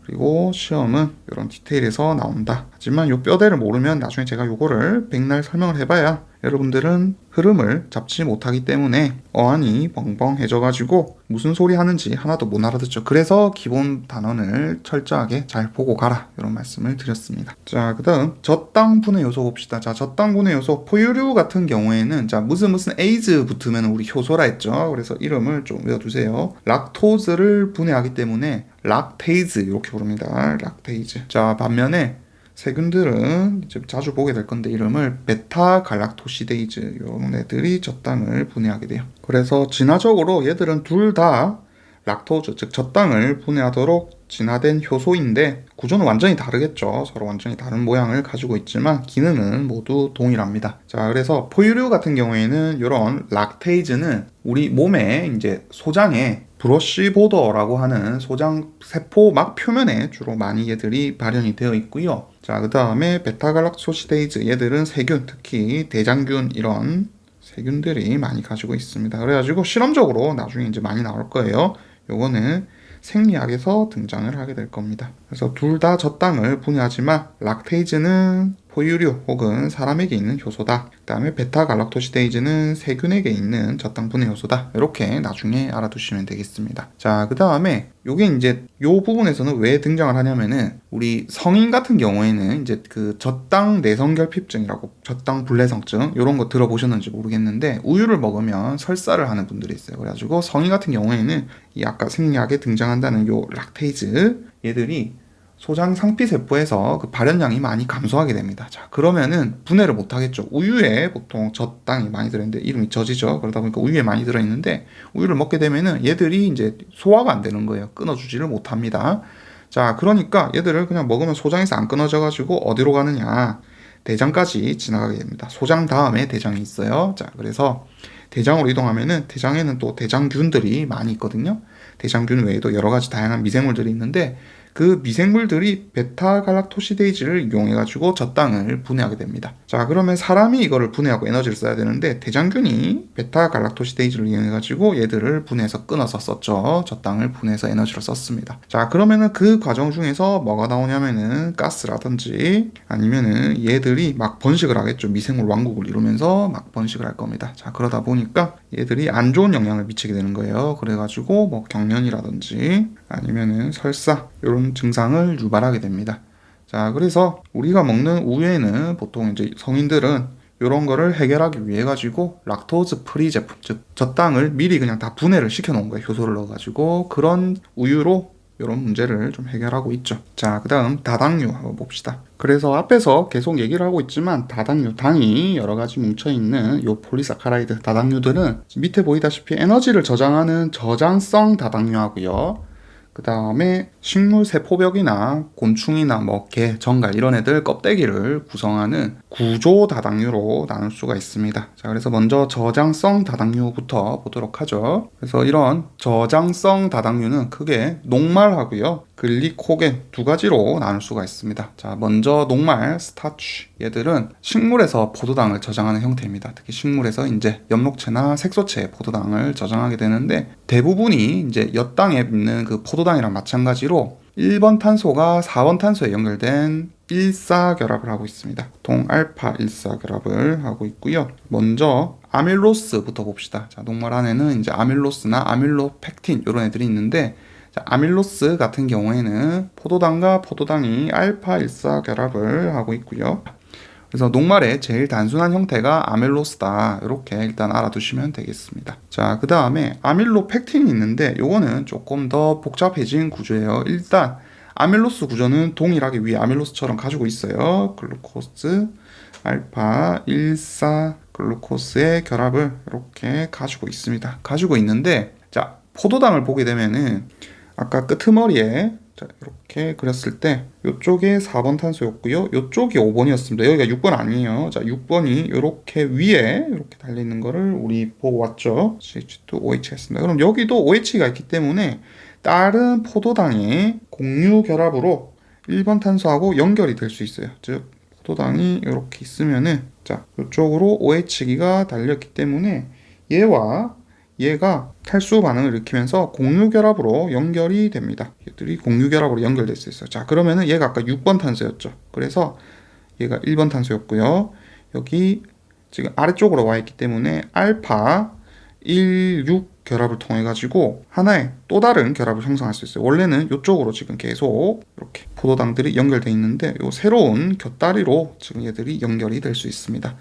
그리고 시험은 이런 디테일에서 나온다. 하지만 요 뼈대를 모르면 나중에 제가 요거를 백날 설명을 해봐야 여러분들은 흐름을 잡지 못하기 때문에 어안이 벙벙해져가지고 무슨 소리 하는지 하나도 못 알아듣죠. 그래서 기본 단원을 철저하게 잘 보고 가라 이런 말씀을 드렸습니다. 자, 그 다음 저당 분해 요소 봅시다. 자, 저당 분해 요소 포유류 같은 경우에는 자 무슨 에이즈 붙으면 우리 효소라 했죠. 그래서 이름을 좀 외워두세요. 락토즈를 분해하기 때문에 락테이즈 이렇게 부릅니다. 락테이즈. 자, 반면에 세균들은 이제 자주 보게 될 건데 이름을 베타갈락토시데이즈 이런 애들이 젖당을 분해하게 돼요. 그래서 진화적으로 얘들은 둘 다 락토즈 즉 젖당을 분해하도록 진화된 효소인데 구조는 완전히 다르겠죠. 서로 완전히 다른 모양을 가지고 있지만 기능은 모두 동일합니다. 자, 그래서 포유류 같은 경우에는 이런 락테이즈는 우리 몸에 이제 소장에 브러쉬 보더라고 하는 소장 세포막 표면에 주로 많이 얘들이 발현이 되어 있고요. 자, 그 다음에 베타갈락토시데이즈 얘들은 세균, 특히 대장균 이런 세균들이 많이 가지고 있습니다. 그래가지고 실험적으로 나중에 이제 많이 나올 거예요. 요거는 생리학에서 등장을 하게 될 겁니다. 그래서 둘 다 젖당을 분해하지만 락테이즈는 포유류 혹은 사람에게 있는 효소다. 그 다음에 베타갈락토시데이즈는 세균에게 있는 젖당 분해 효소다. 이렇게 나중에 알아두시면 되겠습니다. 자, 그 다음에 요게 이제 요 부분에서는 왜 등장을 하냐면은 우리 성인 같은 경우에는 이제 그 젖당 내성결핍증이라고 젖당 불내성증 이런 거 들어보셨는지 모르겠는데 우유를 먹으면 설사를 하는 분들이 있어요. 그래가지고 성인 같은 경우에는 이 아까 생리학에 등장한다는 요 락테이즈 얘들이 소장 상피세포에서 그 발현량이 많이 감소하게 됩니다. 자, 그러면은 분해를 못 하겠죠. 우유에 보통 젖당이 많이 들어있는데 이름이 젖이죠. 그러다 보니까 우유에 많이 들어있는데 우유를 먹게 되면은 얘들이 이제 소화가 안 되는 거예요. 끊어주지를 못합니다. 자, 그러니까 얘들을 그냥 먹으면 소장에서 안 끊어져가지고 어디로 가느냐? 대장까지 지나가게 됩니다. 소장 다음에 대장이 있어요. 자, 그래서 대장으로 이동하면은 대장에는 또 대장균들이 많이 있거든요. 대장균 외에도 여러 가지 다양한 미생물들이 있는데 그 미생물들이 베타갈락토시데이즈를 이용해가지고 젖당을 분해하게 됩니다. 자, 그러면 사람이 이거를 분해하고 에너지를 써야 되는데 대장균이 베타갈락토시데이즈를 이용해가지고 얘들을 분해해서 끊어서 썼죠. 젖당을 분해해서 에너지를 썼습니다. 자, 그러면은 그 과정 중에서 뭐가 나오냐면은 가스라든지 아니면은 얘들이 막 번식을 하겠죠. 미생물 왕국을 이루면서 막 번식을 할 겁니다. 자, 그러다 보니까 얘들이 안 좋은 영향을 미치게 되는 거예요. 그래가지고 뭐 경련이라든지 아니면은 설사 이런 증상을 유발하게 됩니다. 자, 그래서 우리가 먹는 우유에는 보통 이제 성인들은 이런 거를 해결하기 위해 가지고 락토즈 프리 제품, 즉 젖당을 미리 그냥 다 분해를 시켜 놓은 거예요. 효소를 넣어 가지고 그런 우유로 이런 문제를 좀 해결하고 있죠. 자, 그 다음 다당류 한번 봅시다. 그래서 앞에서 계속 얘기를 하고 있지만 다당류, 당이 여러 가지 뭉쳐있는 요 폴리사카라이드 다당류들은 밑에 보이다시피 에너지를 저장하는 저장성 다당류하고요. 그 다음에 식물 세포벽이나 곤충이나 뭐 개, 정갈 이런 애들 껍데기를 구성하는 구조 다당류로 나눌 수가 있습니다. 자, 그래서 먼저 저장성 다당류부터 보도록 하죠. 그래서 이런 저장성 다당류는 크게 녹말하고요. 글리코겐 두 가지로 나눌 수가 있습니다. 자, 먼저 녹말, 스타치 얘들은 식물에서 포도당을 저장하는 형태입니다. 특히 식물에서 이제 엽록체나 색소체에 포도당을 저장하게 되는데 대부분이 이제 엿당에 있는 그 포도당이랑 마찬가지로 1번 탄소가 4번 탄소에 연결된 일사결합을 하고 있습니다. 보통 알파 일사결합을 하고 있고요. 먼저 아밀로스부터 봅시다. 자, 녹말 안에는 이제 아밀로스나 아밀로펙틴 이런 애들이 있는데 자, 아밀로스 같은 경우에는 포도당과 포도당이 알파 일사 결합을 하고 있고요. 그래서 녹말의 제일 단순한 형태가 아밀로스다. 이렇게 일단 알아두시면 되겠습니다. 자, 그 다음에 아밀로펙틴이 있는데 요거는 조금 더 복잡해진 구조예요. 일단 아밀로스 구조는 동일하게 위에 아밀로스처럼 가지고 있어요. 글루코스, 알파 1사 글루코스의 결합을 이렇게 가지고 있습니다. 가지고 있는데 자, 포도당을 보게 되면은 아까 끄트머리에 자, 이렇게 그렸을 때 이쪽에 4번 탄소였고요. 이쪽이 5번이었습니다. 여기가 6번 아니에요. 자, 6번이 이렇게 위에 이렇게 달려 있는 거를 우리 보고 왔죠. CH2OH였습니다. 그럼 여기도 OH가 있기 때문에 다른 포도당의 공유 결합으로 1번 탄소하고 연결이 될 수 있어요. 즉 포도당이 이렇게 있으면은 자, 이쪽으로 OH기가 달렸기 때문에 얘와 얘가 탈수 반응을 일으키면서 공유 결합으로 연결이 됩니다. 얘들이 공유 결합으로 연결될 수 있어요. 자, 그러면은 얘가 아까 6번 탄소였죠. 그래서 얘가 1번 탄소였고요. 여기 지금 아래쪽으로 와 있기 때문에 알파 1, 6 결합을 통해 가지고 하나의 또 다른 결합을 형성할 수 있어요. 원래는 이쪽으로 지금 계속 이렇게 포도당들이 연결되어 있는데 요 새로운 곁다리로 지금 얘들이 연결이 될 수 있습니다.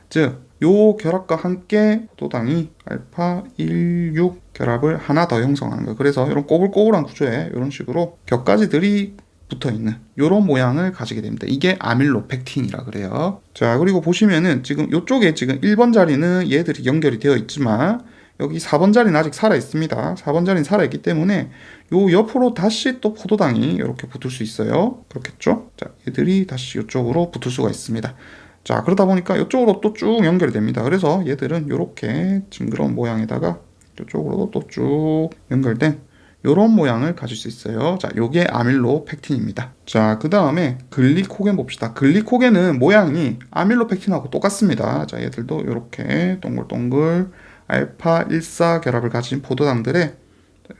즉, 요 결합과 함께 포도당이 알파 1, 6 결합을 하나 더 형성하는 거예요. 그래서 이런 꼬불꼬불한 구조에 이런 식으로 곁가지들이 붙어 있는 이런 모양을 가지게 됩니다. 이게 아밀로펙틴이라 그래요. 자, 그리고 보시면은 지금 이쪽에 지금 1번 자리는 얘들이 연결이 되어 있지만 여기 4번 자리는 아직 살아 있습니다. 4번 자리는 살아 있기 때문에 요 옆으로 다시 또 포도당이 이렇게 붙을 수 있어요. 그렇겠죠? 자, 얘들이 다시 이쪽으로 붙을 수가 있습니다. 자, 그러다 보니까 이쪽으로 또 쭉 연결이 됩니다. 그래서 얘들은 이렇게 징그러운 모양에다가 이쪽으로도 또 쭉 연결된 이런 모양을 가질 수 있어요. 자, 요게 아밀로펙틴입니다. 자, 그 다음에 글리코겐 봅시다. 글리코겐은 모양이 아밀로펙틴하고 똑같습니다. 자, 얘들도 이렇게 동글동글 알파 14 결합을 가진 포도당들의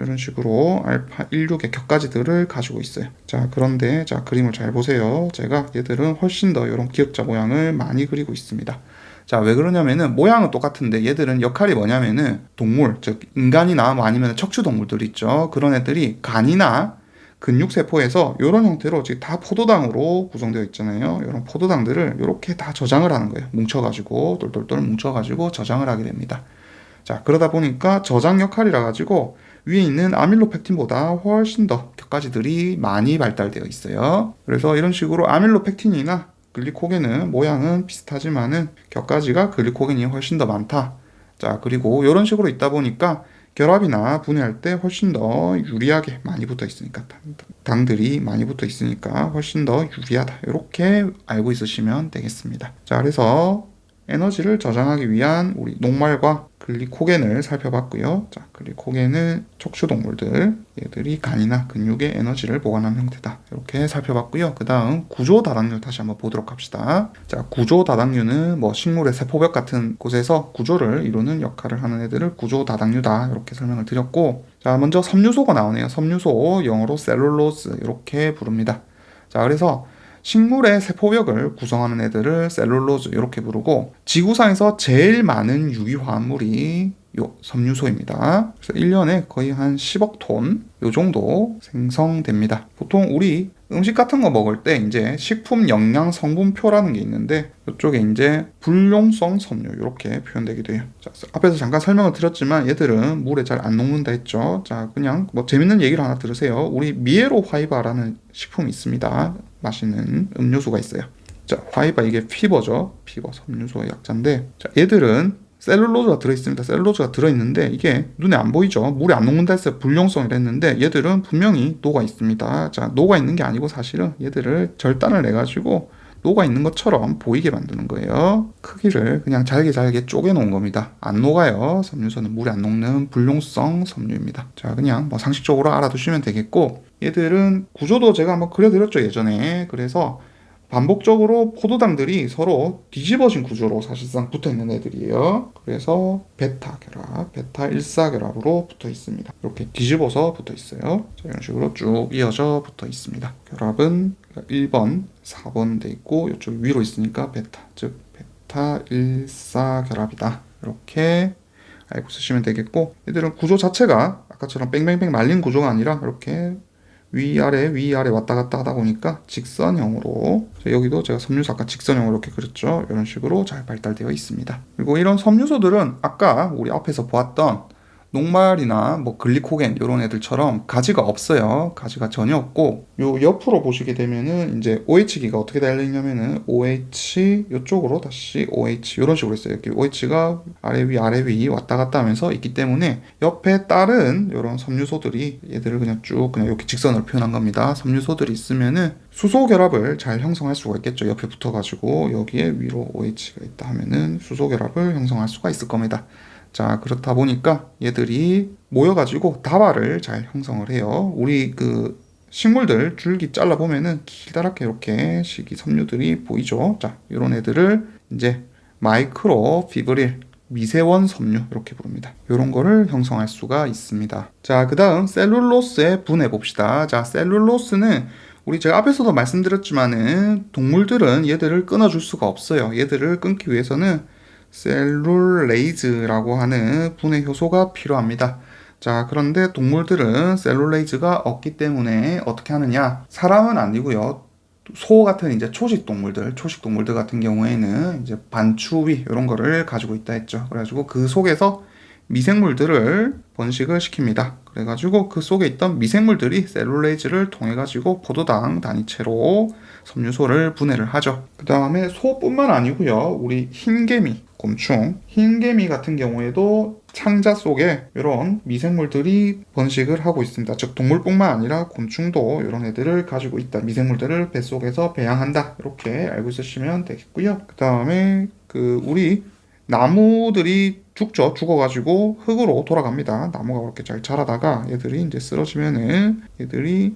이런 식으로 알파 16의 격가지들을 가지고 있어요. 자, 그런데 자, 그림을 잘 보세요. 제가 얘들은 훨씬 더 이런 기역자 모양을 많이 그리고 있습니다. 자, 왜 그러냐면은 모양은 똑같은데 얘들은 역할이 뭐냐면은 동물, 즉 인간이나 뭐 아니면 척추 동물들 있죠. 그런 애들이 간이나 근육 세포에서 이런 형태로 지금 다 포도당으로 구성되어 있잖아요. 이런 포도당들을 이렇게 다 저장을 하는 거예요. 뭉쳐가지고 똘똘똘 뭉쳐가지고 저장을 하게 됩니다. 자, 그러다 보니까 저장 역할이라 가지고 위에 있는 아밀로펙틴보다 훨씬 더 격가지들이 많이 발달되어 있어요. 그래서 이런 식으로 아밀로펙틴이나 글리코겐은 모양은 비슷하지만은 격가지가 글리코겐이 훨씬 더 많다. 자, 그리고 이런 식으로 있다 보니까 결합이나 분해할 때 훨씬 더 유리하게 많이 붙어 있으니까 당들이 많이 붙어 있으니까 훨씬 더 유리하다. 이렇게 알고 있으시면 되겠습니다. 자, 그래서 에너지를 저장하기 위한 우리 녹말과 글리코겐을 살펴봤고요. 자, 글리코겐은 척추동물들, 얘들이 간이나 근육에 에너지를 보관하는 형태다. 이렇게 살펴봤고요. 그 다음 구조 다당류 다시 한번 보도록 합시다. 자, 구조 다당류는 뭐 식물의 세포벽 같은 곳에서 구조를 이루는 역할을 하는 애들을 구조 다당류다. 이렇게 설명을 드렸고, 자, 먼저 섬유소가 나오네요. 섬유소, 영어로 셀룰로스 이렇게 부릅니다. 자, 그래서 식물의 세포벽을 구성하는 애들을 셀룰로즈 이렇게 부르고 지구상에서 제일 많은 유기화합물이 요 섬유소입니다. 그래서 1년에 거의 한 10억 톤 요 정도 생성됩니다. 보통 우리 음식 같은 거 먹을 때 이제 식품 영양 성분표라는 게 있는데 이쪽에 이제 불용성 섬유 이렇게 표현되기도 해요. 자, 앞에서 잠깐 설명을 드렸지만 얘들은 물에 잘 안 녹는다 했죠. 자, 그냥 뭐 재밌는 얘기를 하나 들으세요. 우리 미에로 화이바라는 식품이 있습니다. 맛있는 음료수가 있어요. 자, 화이바 이게 피버죠. 피버 섬유소의 약자인데 자, 얘들은 셀룰로즈가 들어있습니다. 셀룰로즈가 들어있는데 이게 눈에 안 보이죠. 물에 안 녹는다 했어요. 불용성이라 했는데 얘들은 분명히 녹아 있습니다. 자, 녹아 있는 게 아니고 사실은 얘들을 절단을 내가지고 녹아 있는 것처럼 보이게 만드는 거예요. 크기를 그냥 잘게 쪼개 놓은 겁니다. 안 녹아요. 섬유소는 물에 안 녹는 불용성 섬유입니다. 자, 그냥 뭐 상식적으로 알아두시면 되겠고 얘들은 구조도 제가 한번 그려드렸죠, 예전에. 그래서 반복적으로 포도당들이 서로 뒤집어진 구조로 사실상 붙어있는 애들이에요. 그래서 베타 결합, 베타 14 결합으로 붙어 있습니다. 이렇게 뒤집어서 붙어 있어요. 자, 이런 식으로 쭉 이어져 붙어 있습니다. 결합은 1번, 4번 돼 있고 이쪽 위로 있으니까 베타, 즉 베타 14 결합이다. 이렇게 알고 쓰시면 되겠고 얘들은 구조 자체가 아까처럼 뺑뺑뺑 말린 구조가 아니라 이렇게 위아래 왔다 갔다 하다 보니까 직선형으로 여기도 제가 섬유소 아까 직선형으로 이렇게 그렸죠. 이런 식으로 잘 발달되어 있습니다. 그리고 이런 섬유소들은 아까 우리 앞에서 보았던 녹말이나 뭐 글리코겐 이런 애들처럼 가지가 없어요. 가지가 전혀 없고 요 옆으로 보시게 되면은 이제 OH기가 어떻게 달려있냐면은 OH 요쪽으로 다시 OH 이런 식으로 있어요. 이렇게 OH가 아래 위 왔다 갔다 하면서 있기 때문에 옆에 다른 이런 섬유소들이 얘들을 그냥 쭉 그냥 이렇게 직선으로 표현한 겁니다. 섬유소들이 있으면은 수소 결합을 잘 형성할 수가 있겠죠. 옆에 붙어가지고 여기에 위로 OH가 있다 하면은 수소 결합을 형성할 수가 있을 겁니다. 자, 그렇다 보니까 얘들이 모여가지고 다발을 잘 형성을 해요. 우리 그 식물들 줄기 잘라보면은 길다랗게 이렇게 식이섬유들이 보이죠. 자, 이런 애들을 이제 마이크로 피브릴 미세원 섬유 이렇게 부릅니다. 이런 거를 형성할 수가 있습니다. 자, 그 다음 셀룰로스에 분해 봅시다. 자, 셀룰로스는 우리 제가 앞에서도 말씀드렸지만은 동물들은 얘들을 끊어줄 수가 없어요. 얘들을 끊기 위해서는 셀룰레이즈라고 하는 분해 효소가 필요합니다. 자, 그런데 동물들은 셀룰레이즈가 없기 때문에 어떻게 하느냐? 사람은 아니고요. 소 같은 이제 초식 동물들 같은 경우에는 이제 반추위 이런 거를 가지고 있다 했죠. 그래가지고 그 속에서 미생물들을 번식을 시킵니다. 그래가지고 그 속에 있던 미생물들이 셀룰레이즈를 통해 가지고 포도당 단위체로 섬유소를 분해를 하죠. 그 다음에 소뿐만 아니고요. 우리 흰개미, 곤충, 흰개미 같은 경우에도 창자 속에 이런 미생물들이 번식을 하고 있습니다. 즉 동물뿐만 아니라 곤충도 이런 애들을 가지고 있다. 미생물들을 뱃속에서 배양한다. 이렇게 알고 있으시면 되겠고요. 그 다음에 우리 나무들이 죽어가지고 흙으로 돌아갑니다. 나무가 그렇게 잘 자라다가 얘들이 이제 쓰러지면은 얘들이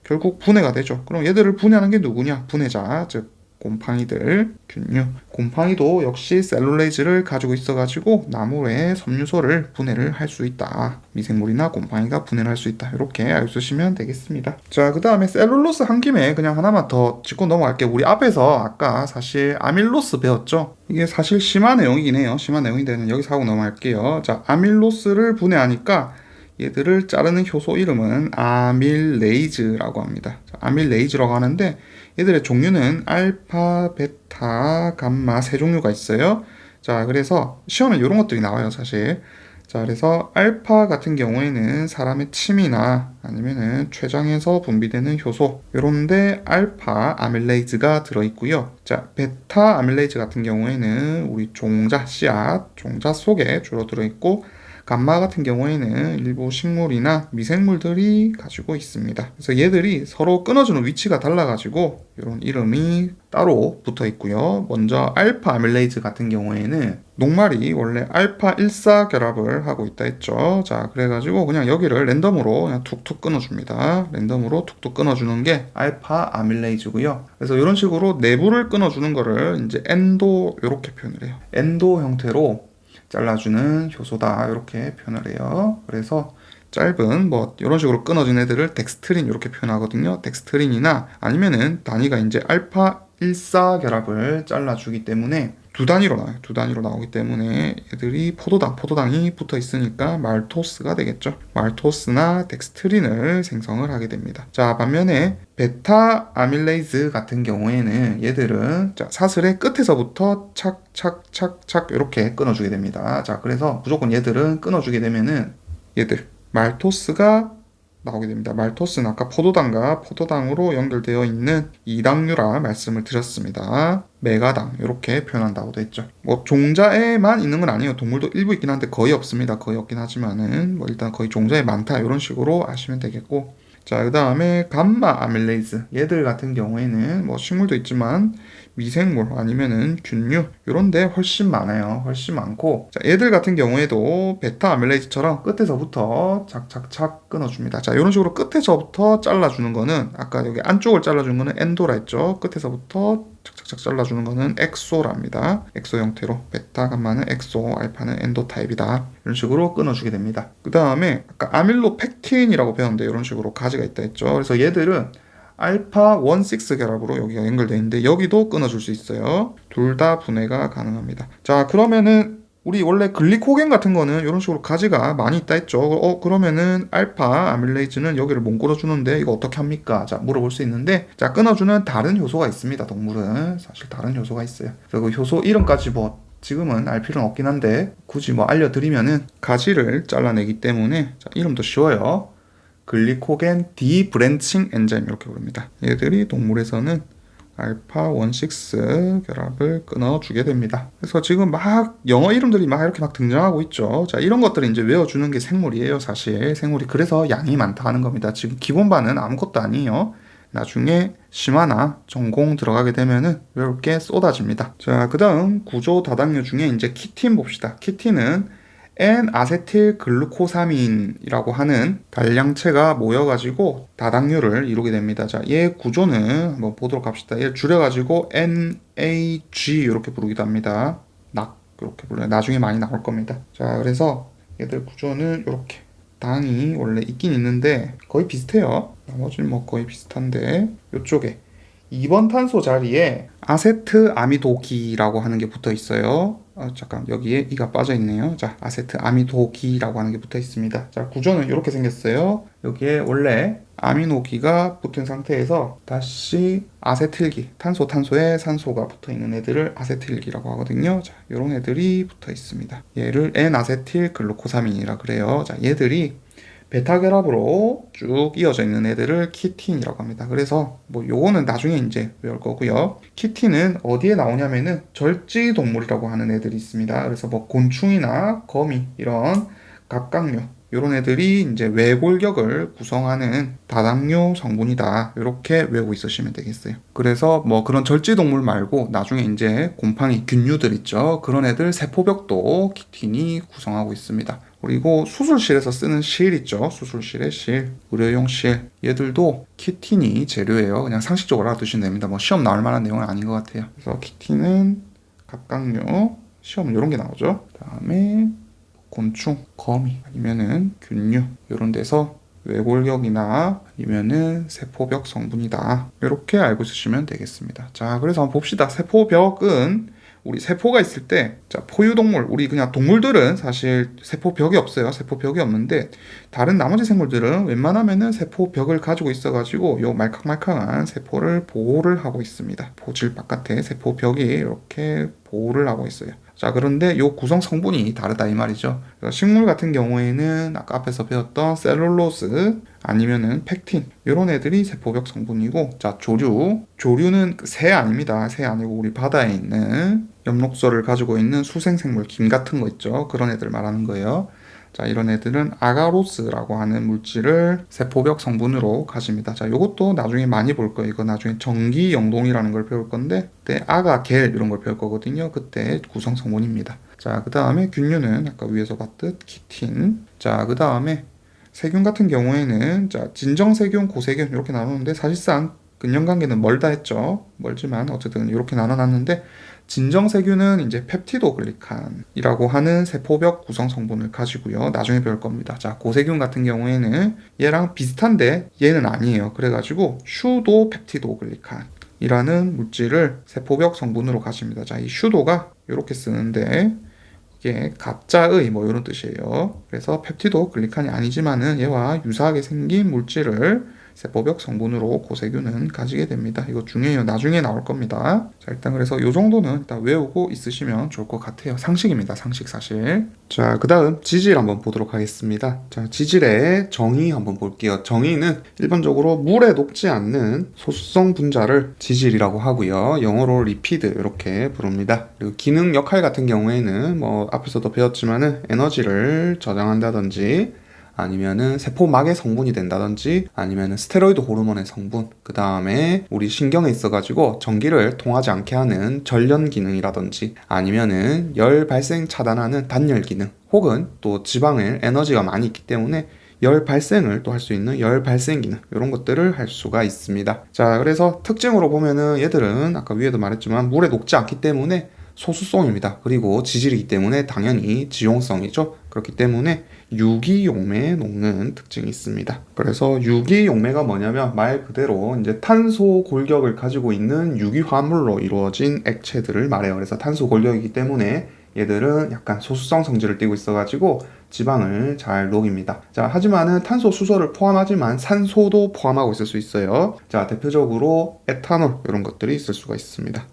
결국 분해가 되죠. 그럼 얘들을 분해하는 게 누구냐? 분해자, 즉 곰팡이들, 균류. 곰팡이도 역시 셀룰레이즈를 가지고 있어가지고 나무의 섬유소를 분해를 할 수 있다. 미생물이나 곰팡이가 분해를 할 수 있다. 이렇게 알고 쓰시면 되겠습니다. 자, 그 다음에 셀룰로스 한 김에 그냥 하나만 더 짚고 넘어갈게요. 우리 앞에서 아까 사실 아밀로스 배웠죠? 이게 사실 심한 내용이긴 해요. 심한 내용인데 여기서 하고 넘어갈게요. 자, 아밀로스를 분해하니까 얘들을 자르는 효소 이름은 아밀레이즈라고 합니다. 자, 아밀레이즈라고 하는데 얘들의 종류는 알파, 베타, 감마 세 종류가 있어요. 자, 그래서 시험에 이런 것들이 나와요, 사실. 자, 그래서 알파 같은 경우에는 사람의 침이나 아니면은 췌장에서 분비되는 효소 요런데 알파 아밀레이즈가 들어있고요. 자, 베타 아밀레이즈 같은 경우에는 우리 종자, 씨앗, 종자 속에 주로 들어있고 감마 같은 경우에는 일부 식물이나 미생물들이 가지고 있습니다. 그래서 얘들이 서로 끊어주는 위치가 달라가지고 이런 이름이 따로 붙어 있고요. 먼저 알파 아밀레이즈 같은 경우에는 녹말이 원래 알파 1사 결합을 하고 있다 했죠. 자, 그래가지고 그냥 여기를 랜덤으로 그냥 툭툭 끊어줍니다. 랜덤으로 툭툭 끊어주는 게 알파 아밀레이즈고요. 그래서 이런 식으로 내부를 끊어주는 거를 이제 엔도 이렇게 표현을 해요. 엔도 형태로 잘라주는 효소다 이렇게 표현을 해요. 그래서 짧은 뭐 이런 식으로 끊어진 애들을 덱스트린 이렇게 표현하거든요. 덱스트린이나 아니면은 단위가 이제 알파 1사 결합을 잘라주기 때문에 두 단위로 나와요. 두 단위로 나오기 때문에 애들이 포도당이 붙어 있으니까 말토스가 되겠죠. 말토스나 덱스트린을 생성을 하게 됩니다. 자, 반면에 베타 아밀레이즈 같은 경우에는 얘들은 자, 사슬의 끝에서부터 착착착착 이렇게 끊어주게 됩니다. 자, 그래서 무조건 얘들은 끊어주게 되면은 얘들 말토스가 나오게 됩니다. 말토스는 아까 포도당으로 연결되어 있는 이당류라 말씀을 드렸습니다. 메가당 이렇게 표현한다고 되어 있죠. 뭐 종자에만 있는 건 아니에요. 동물도 일부 있긴 한데 거의 없습니다. 거의 없긴 하지만은 뭐 일단 거의 종자에 많다 이런 식으로 아시면 되겠고, 자, 그 다음에 감마 아밀레이즈 얘들 같은 경우에는 뭐 식물도 있지만 미생물 아니면은 균류 이런데 훨씬 많아요. 훨씬 많고, 자, 얘들 같은 경우에도 베타 아밀레이즈처럼 끝에서부터 착착착 끊어줍니다. 자, 이런 식으로 끝에서부터 잘라주는 거는 아까 여기 안쪽을 잘라주는 거는 엔도라 했죠. 끝에서부터 착착착 잘라주는 거는 엑소랍니다. 엑소 형태로 베타 감마는 엑소, 알파는 엔도 타입이다. 이런 식으로 끊어주게 됩니다. 그 다음에 아까 아밀로펙틴이라고 배웠는데 이런 식으로 가지가 있다 했죠. 그래서 얘들은 알파 1,6 결합으로 여기가 연결되어 있는데 여기도 끊어줄 수 있어요. 둘 다 분해가 가능합니다. 자, 그러면은 우리 원래 글리코겐 같은 거는 이런 식으로 가지가 많이 있다 했죠. 그러면은 알파 아밀레이즈는 여기를 못 끊어주는데 이거 어떻게 합니까? 자, 물어볼 수 있는데, 자, 끊어주는 다른 효소가 있습니다. 동물은 사실 다른 효소가 있어요. 그래서 그 효소 이름까지 뭐 지금은 알 필요는 없긴 한데 굳이 뭐 알려드리면은 가지를 잘라내기 때문에 자, 이름도 쉬워요. 글리코겐 디브랜칭 엔자임 이렇게 부릅니다. 얘들이 동물에서는 알파 16 결합을 끊어주게 됩니다. 그래서 지금 막 영어 이름들이 막 이렇게 막 등장하고 있죠. 자, 이런 것들을 이제 외워주는 게 생물이에요. 사실 생물이 그래서 양이 많다 하는 겁니다. 지금 기본반은 아무것도 아니에요. 나중에 심화나 전공 들어가게 되면은 외울 게 쏟아집니다. 자, 그 다음 구조 다당류 중에 이제 키틴 봅시다. 키틴은 N-아세틸글루코사민이라고 하는 단량체가 모여가지고 다당류를 이루게 됩니다. 자, 얘 구조는 한번 보도록 합시다. 얘를 줄여가지고 NAG 이렇게 부르기도 합니다. 낙 이렇게 불러요. 나중에 많이 나올 겁니다. 자, 그래서 얘들 구조는 이렇게 당이 원래 있긴 있는데 거의 비슷해요. 나머지는 뭐 거의 비슷한데 이쪽에 2번 탄소 자리에 아세트아미도기라고 하는 게 붙어 있어요. 잠깐 여기에 이가 빠져 있네요. 자, 아세트아미도기라고 하는 게 붙어 있습니다. 자, 구조는 이렇게 생겼어요. 여기에 원래 아미노기가 붙은 상태에서 다시 아세틸기, 탄소에 산소가 붙어 있는 애들을 아세틸기라고 하거든요. 자, 이런 애들이 붙어 있습니다. 얘를 N-아세틸글루코사민이라 그래요. 자, 얘들이 베타 결합으로 쭉 이어져 있는 애들을 키틴이라고 합니다. 그래서 뭐 요거는 나중에 이제 외울 거고요. 키틴은 어디에 나오냐면은 절지 동물이라고 하는 애들이 있습니다. 그래서 뭐 곤충이나 거미 이런 갑각류 이런 애들이 이제 외골격을 구성하는 다당류 성분이다. 이렇게 외우고 있으시면 되겠어요. 그래서 뭐 그런 절지 동물 말고 나중에 이제 곰팡이, 균류들 있죠. 그런 애들 세포벽도 키틴이 구성하고 있습니다. 그리고 수술실에서 쓰는 실 있죠. 수술실의 실, 의료용 실. 얘들도 키틴이 재료예요. 그냥 상식적으로 알아두시면 됩니다. 뭐 시험 나올 만한 내용은 아닌 것 같아요. 그래서 키틴은 갑각류, 시험은 이런 게 나오죠. 다음에 곤충, 거미, 아니면은 균류 이런 데서 외골격이나 아니면은 세포벽 성분이다. 이렇게 알고 있으시면 되겠습니다. 자, 그래서 한번 봅시다. 세포벽은 우리 세포가 있을 때, 자, 포유동물, 우리 그냥 동물들은 사실 세포벽이 없어요. 세포벽이 없는데, 다른 나머지 생물들은 웬만하면은 세포벽을 가지고 있어가지고, 요 말캉말캉한 세포를 보호를 하고 있습니다. 포질 바깥에 세포벽이 이렇게 보호를 하고 있어요. 자, 그런데 요 구성 성분이 다르다 이 말이죠. 식물 같은 경우에는 아까 앞에서 배웠던 셀룰로스 아니면은 펙틴 이런 애들이 세포벽 성분이고, 자, 조류는 새 아닙니다. 새 아니고 우리 바다에 있는 엽록소를 가지고 있는 수생생물 김 같은 거 있죠. 그런 애들 말하는 거예요. 자, 이런 애들은 아가로스라고 하는 물질을 세포벽 성분으로 가집니다. 자, 요것도 나중에 많이 볼 거예요. 이거 나중에 전기 영동이라는 걸 배울 건데, 그때 아가, 겔 이런 걸 배울 거거든요. 그때 구성 성분입니다. 자, 그 다음에 균류는 아까 위에서 봤듯 키틴. 자, 그 다음에 세균 같은 경우에는 자, 진정세균, 고세균 이렇게 나누는데 사실상 근연관계는 멀다 했죠. 멀지만 어쨌든 이렇게 나눠놨는데 진정세균은 이제 펩티도글리칸이라고 하는 세포벽 구성 성분을 가지고요. 나중에 배울 겁니다. 자, 고세균 같은 경우에는 얘랑 비슷한데 얘는 아니에요. 그래가지고 슈도펩티도글리칸이라는 물질을 세포벽 성분으로 가집니다. 자, 이 슈도가 이렇게 쓰는데 이게 가짜의 뭐 이런 뜻이에요. 그래서 펩티도글리칸이 아니지만은 얘와 유사하게 생긴 물질을 세포벽 성분으로 고세균은 가지게 됩니다. 이거 중요해요. 나중에 나올 겁니다. 자, 일단 그래서 요 정도는 일단 외우고 있으시면 좋을 것 같아요. 상식입니다. 상식 사실. 자, 그 다음 지질 한번 보도록 하겠습니다. 자, 지질의 정의 한번 볼게요. 정의는 일반적으로 물에 녹지 않는 소수성 분자를 지질이라고 하고요. 영어로 리피드 이렇게 부릅니다. 그리고 기능 역할 같은 경우에는 뭐 앞에서도 배웠지만은 에너지를 저장한다든지 아니면은 세포막의 성분이 된다든지 아니면은 스테로이드 호르몬의 성분, 그 다음에 우리 신경에 있어가지고 전기를 통하지 않게 하는 전련 기능이라든지 아니면은 열 발생 차단하는 단열 기능, 혹은 또 지방에 에너지가 많이 있기 때문에 열 발생을 또 할 수 있는 열 발생 기능, 이런 것들을 할 수가 있습니다. 자, 그래서 특징으로 보면은 얘들은 아까 위에도 말했지만 물에 녹지 않기 때문에 소수성입니다. 그리고 지질이기 때문에 당연히 지용성이죠. 그렇기 때문에 유기용매에 녹는 특징이 있습니다. 그래서 유기용매가 뭐냐면 말 그대로 이제 탄소 골격을 가지고 있는 유기화물로 이루어진 액체들을 말해요. 그래서 탄소 골격이기 때문에 얘들은 약간 소수성 성질을 띠고 있어가지고 지방을 잘 녹입니다. 자, 하지만은 탄소, 수소를 포함하지만 산소도 포함하고 있을 수 있어요. 자, 대표적으로 에탄올 이런 것들이 있을 수가 있습니다.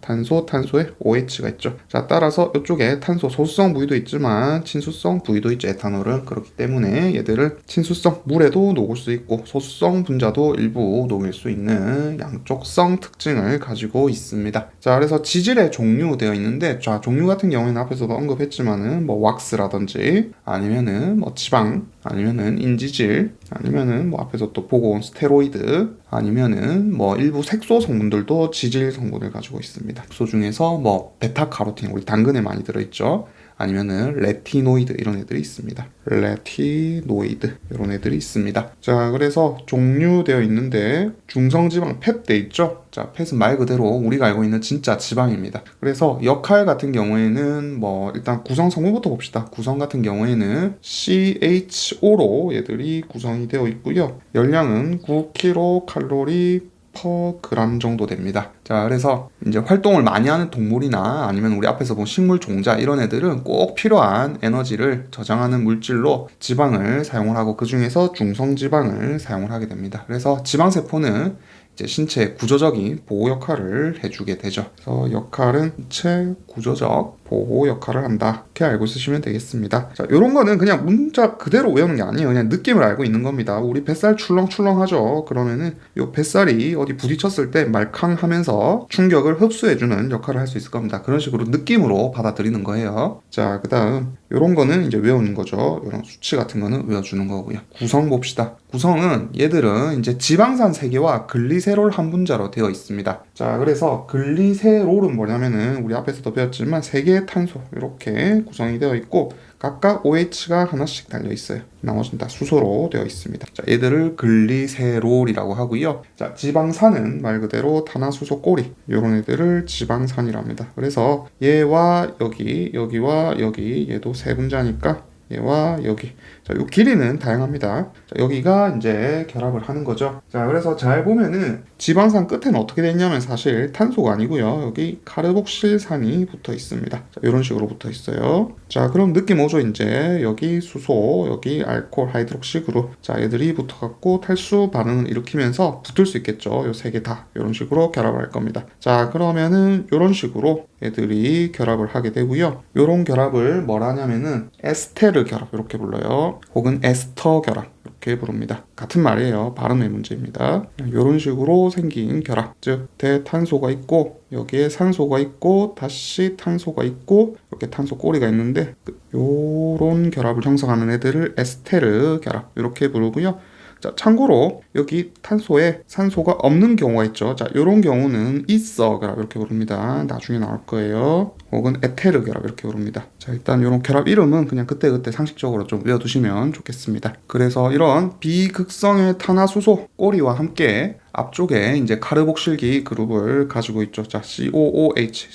탄소에 OH가 있죠. 자, 따라서 이쪽에 탄소 소수성 부위도 있지만 친수성 부위도 있죠. 에탄올은. 그렇기 때문에 얘들을 친수성 물에도 녹을 수 있고 소수성 분자도 일부 녹일 수 있는 양쪽성 특징을 가지고 있습니다. 자, 그래서 지질의 종류 되어 있는데, 자, 종류 같은 경우에는 앞에서도 언급했지만은 뭐 왁스라든지 아니면은 뭐 지방 아니면은 인지질 아니면은 뭐 앞에서 또 보고 온 스테로이드 아니면은 뭐 일부 색소 성분들도 지질 성분을 가지고 있습니다. 색소 중에서 뭐 베타카로틴, 우리 당근에 많이 들어있죠. 아니면은 레티노이드 이런 애들이 있습니다. 레티노이드 이런 애들이 있습니다. 자, 그래서 종류되어 있는데 중성지방 팻 돼 있죠. 자, 팻은 말 그대로 우리가 알고 있는 진짜 지방입니다. 그래서 역할 같은 경우에는 뭐 일단 구성 성분부터 봅시다. 구성 같은 경우에는 CHO로 얘들이 구성이 되어 있고요. 열량은 9kcal 퍼 그램 정도 됩니다. 자, 그래서 이제 활동을 많이 하는 동물이나 아니면 우리 앞에서 본 식물 종자 이런 애들은 꼭 필요한 에너지를 저장하는 물질로 지방을 사용을 하고 그 중에서 중성지방을 사용을 하게 됩니다. 그래서 지방세포는 이제 신체 구조적인 보호 역할을 해주게 되죠. 그래서 역할은 신체 구조적 보호 역할을 한다. 이렇게 알고 있으시면 되겠습니다. 자, 이런 거는 그냥 문자 그대로 외우는 게 아니에요. 그냥 느낌을 알고 있는 겁니다. 우리 뱃살 출렁출렁하죠. 그러면은 이 뱃살이 어디 부딪혔을 때 말캉하면서 충격을 흡수해주는 역할을 할 수 있을 겁니다. 그런 식으로 느낌으로 받아들이는 거예요. 자, 그 다음 이런 거는 이제 외우는 거죠. 이런 수치 같은 거는 외워주는 거고요. 구성 봅시다. 구성은 얘들은 이제 지방산 3개와 글리세롤 한 분자로 되어 있습니다. 자, 그래서 글리세롤은 뭐냐면은 우리 앞에서도 배웠지만 3개의 탄소 이렇게 구성이 되어 있고 각각 OH가 하나씩 달려 있어요. 나머지는 다 수소로 되어 있습니다. 자, 얘들을 글리세롤이라고 하고요. 자, 지방산은 말 그대로 탄화수소 꼬리 이런 애들을 지방산이라 합니다. 그래서 얘와 여기와 여기 얘도 세 분자니까 얘와 여기. 자, 요 길이는 다양합니다. 자, 여기가 이제 결합을 하는 거죠. 자, 그래서 잘 보면은 지방산 끝에는 어떻게 됐냐면 사실 탄소가 아니고요. 여기 카르복실산이 붙어 있습니다. 자, 이런 식으로 붙어 있어요. 자, 그럼 느낌 오죠? 이제 여기 수소, 여기 알코올, 하이드록시 그룹. 자, 얘들이 붙어갖고 탈수 반응을 일으키면서 붙을 수 있겠죠. 요 세 개 다. 이런 식으로 결합을 할 겁니다. 자, 그러면은 이런 식으로 애들이 결합을 하게 되고요. 이런 결합을 뭐라 하냐면은 에스테르 결합 이렇게 불러요. 혹은 에스터 결합 이렇게 부릅니다. 같은 말이에요. 발음의 문제입니다. 이런 식으로 생긴 결합, 즉 대탄소가 있고 여기에 산소가 있고 다시 탄소가 있고 이렇게 탄소 꼬리가 있는데 이런 결합을 형성하는 애들을 에스테르 결합 이렇게 부르고요. 자, 참고로 여기 탄소에 산소가 없는 경우가 있죠. 자, 이런 경우는 있어 결합 이렇게 부릅니다. 나중에 나올 거예요. 혹은 에테르 결합 이렇게 부릅니다. 자, 일단 이런 결합 이름은 그냥 그때그때 상식적으로 좀 외워두시면 좋겠습니다. 그래서 이런 비극성의 탄화수소 꼬리와 함께 앞쪽에 이제 카르복실기 그룹을 가지고 있죠. 자, COOH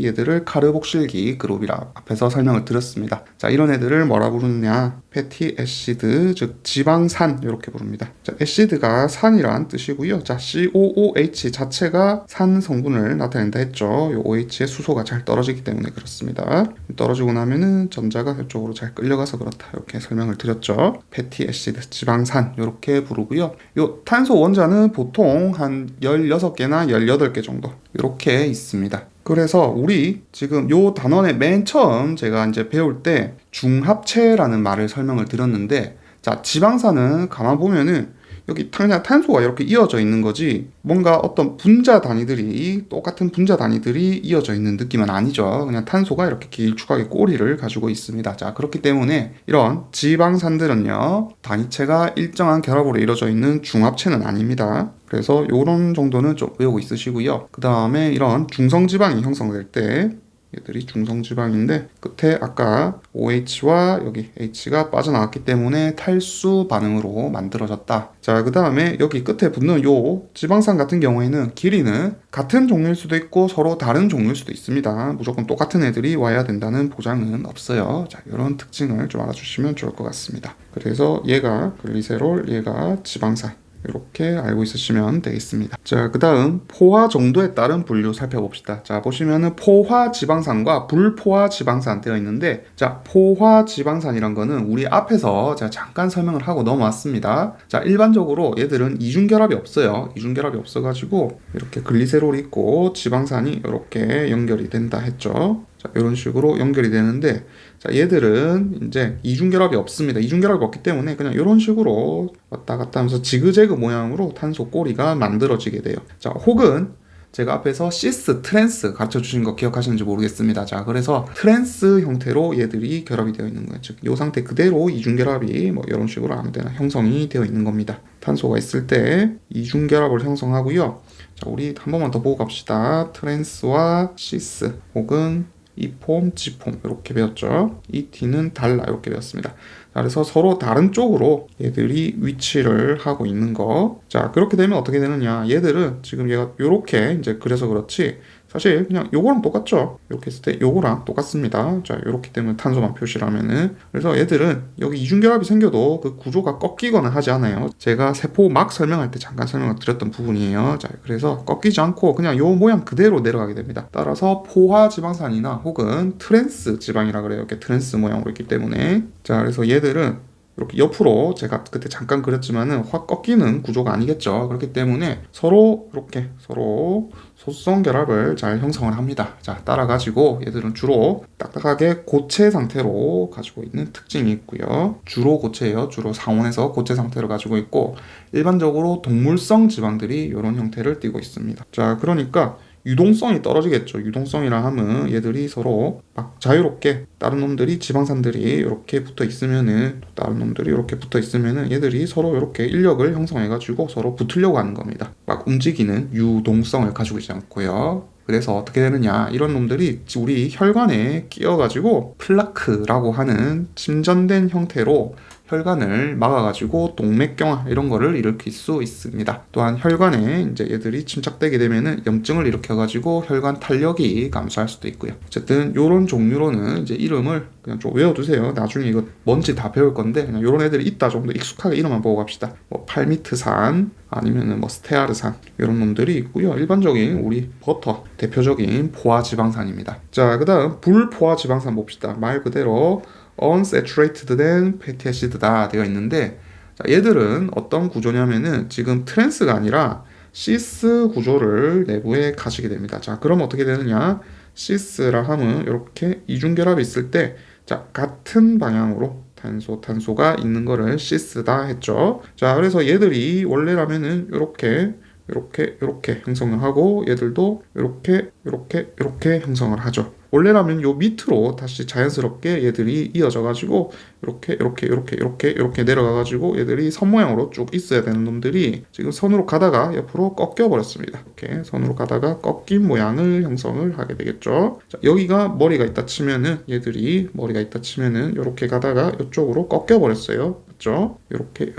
얘들을 카르복실기 그룹이라 앞에서 설명을 드렸습니다. 자, 이런 애들을 뭐라 부르느냐? 패티 애시드, 즉 지방산 이렇게 부릅니다. 자, 애시드가 산이란 뜻이고요. 자, COOH 자체가 산 성분을 나타낸다 했죠. 요 OH의 수소가 잘 떨어지기 때문에 그렇습니다. 떨어지고 나면은 전자가 이쪽으로 잘 끌려가서 그렇다. 이렇게 설명을 드렸죠. 패티 애시드, 지방산 이렇게 부르고요. 요 탄소 원자는 보통 한 16개나 18개 정도 이렇게 있습니다. 그래서 우리 지금 요 단원의 맨 처음 제가 이제 배울 때 중합체라는 말을 설명을 드렸는데, 자, 지방산은 가만 보면은 여기 그냥 탄소가 이렇게 이어져 있는 거지 뭔가 어떤 분자 단위들이 똑같은 분자 단위들이 이어져 있는 느낌은 아니죠. 그냥 탄소가 이렇게 길쭉하게 꼬리를 가지고 있습니다. 자, 그렇기 때문에 이런 지방산들은요 단위체가 일정한 결합으로 이루어져 있는 중합체는 아닙니다. 그래서 이런 정도는 좀 외우고 있으시고요. 그 다음에 이런 중성지방이 형성될 때 얘들이 중성지방인데 끝에 아까 OH와 여기 H가 빠져나왔기 때문에 탈수 반응으로 만들어졌다. 자, 그 다음에 여기 끝에 붙는 요 지방산 같은 경우에는 길이는 같은 종류일 수도 있고 서로 다른 종류일 수도 있습니다. 무조건 똑같은 애들이 와야 된다는 보장은 없어요. 자, 이런 특징을 좀 알아주시면 좋을 것 같습니다. 그래서 얘가 글리세롤, 얘가 지방산 이렇게 알고 있으시면 되겠습니다. 자, 그 다음 포화 정도에 따른 분류 살펴봅시다. 자, 보시면은 포화 지방산과 불포화 지방산 되어 있는데, 자, 포화 지방산이란 거는 우리 앞에서 제가 잠깐 설명을 하고 넘어왔습니다. 자, 일반적으로 얘들은 이중결합이 없어요. 이중결합이 없어가지고 이렇게 글리세롤이 있고 지방산이 이렇게 연결이 된다 했죠. 자, 이런 식으로 연결이 되는데, 자, 얘들은 이제 이중결합이 없습니다. 이중결합이 없기 때문에 그냥 이런 식으로 왔다 갔다 하면서 지그재그 모양으로 탄소 꼬리가 만들어지게 돼요. 자, 혹은 제가 앞에서 시스, 트랜스 가르쳐 주신 거 기억하시는지 모르겠습니다. 자, 그래서 트랜스 형태로 얘들이 결합이 되어 있는 거예요. 즉, 이 상태 그대로 이중결합이 뭐 이런 식으로 아무데나 형성이 되어 있는 겁니다. 탄소가 있을 때 이중결합을 형성하고요. 자, 우리 한 번만 더 보고 갑시다. 트랜스와 시스 혹은 E폼, G폼 이렇게 배웠죠. ET는 달라 이렇게 배웠습니다. 자, 그래서 서로 다른 쪽으로 얘들이 위치를 하고 있는 거. 자, 그렇게 되면 어떻게 되느냐? 얘들은 지금 얘가 요렇게 이제 그래서 그렇지 사실 그냥 요거랑 똑같죠. 이렇게 했을 때 요거랑 똑같습니다. 자, 요렇기 때문에 탄소만 표시를 하면은 그래서 얘들은 여기 이중결합이 생겨도 그 구조가 꺾이거나 하지 않아요. 제가 세포 막 설명할 때 잠깐 설명을 드렸던 부분이에요. 자, 그래서 꺾이지 않고 그냥 요 모양 그대로 내려가게 됩니다. 따라서 포화 지방산이나 혹은 트랜스 지방이라 그래요. 이렇게 트랜스 모양으로 있기 때문에. 자, 그래서 얘들은 이렇게 옆으로 제가 그때 잠깐 그렸지만은 확 꺾이는 구조가 아니겠죠. 그렇기 때문에 서로 이렇게 서로 소수성 결합을 잘 형성을 합니다. 자, 따라가지고 얘들은 주로 딱딱하게 고체 상태로 가지고 있는 특징이 있고요. 주로 고체예요. 주로 상온에서 고체 상태를 가지고 있고 일반적으로 동물성 지방들이 이런 형태를 띠고 있습니다. 자, 그러니까 유동성이 떨어지겠죠. 유동성이라 하면 얘들이 서로 막 자유롭게 다른 놈들이 지방산들이 이렇게 붙어 있으면은 다른 놈들이 이렇게 붙어 있으면은 얘들이 서로 이렇게 인력을 형성해 가지고 서로 붙으려고 하는 겁니다. 막 움직이는 유동성을 가지고 있지 않고요. 그래서 어떻게 되느냐, 이런 놈들이 우리 혈관에 끼어가지고 플라크라고 하는 침전된 형태로 혈관을 막아가지고 동맥경화 이런 거를 일으킬 수 있습니다. 또한 혈관에 이제 얘들이 침착되게 되면은 염증을 일으켜가지고 혈관 탄력이 감소할 수도 있고요. 어쨌든 이런 종류로는 이제 이름을 그냥 좀 외워두세요. 나중에 이거 뭔지 다 배울 건데 그냥 이런 애들이 있다 좀 더 익숙하게 이름만 보고 갑시다. 뭐 팔미트산 아니면은 뭐 스테아르산 이런 놈들이 있고요. 일반적인 우리 버터 대표적인 포화지방산입니다. 자, 그다음 불포화지방산 봅시다. 말 그대로 unsaturated than fatty acid다 되어 있는데, 자, 얘들은 어떤 구조냐면은 지금 트랜스가 아니라 시스 구조를 내부에 가지게 됩니다. 자, 그럼 어떻게 되느냐? 시스라 하면 이렇게 이중결합이 있을 때, 자, 같은 방향으로 탄소가 있는 거를 시스다 했죠. 자, 그래서 얘들이 원래라면은 이렇게 형성을 하고 얘들도 이렇게 형성을 하죠. 원래라면 요 밑으로 다시 자연스럽게 얘들이 이어져 가지고 이렇게 내려가 가지고 얘들이 선 모양으로 쭉 있어야 되는 놈들이 지금 선으로 가다가 옆으로 꺾여 버렸습니다. 이렇게 선으로 가다가 꺾인 모양을 형성을 하게 되겠죠. 자, 여기가 머리가 있다 치면은 얘들이 머리가 있다 치면은 이렇게 가다가 이쪽으로 꺾여 버렸어요. 맞죠? 이렇게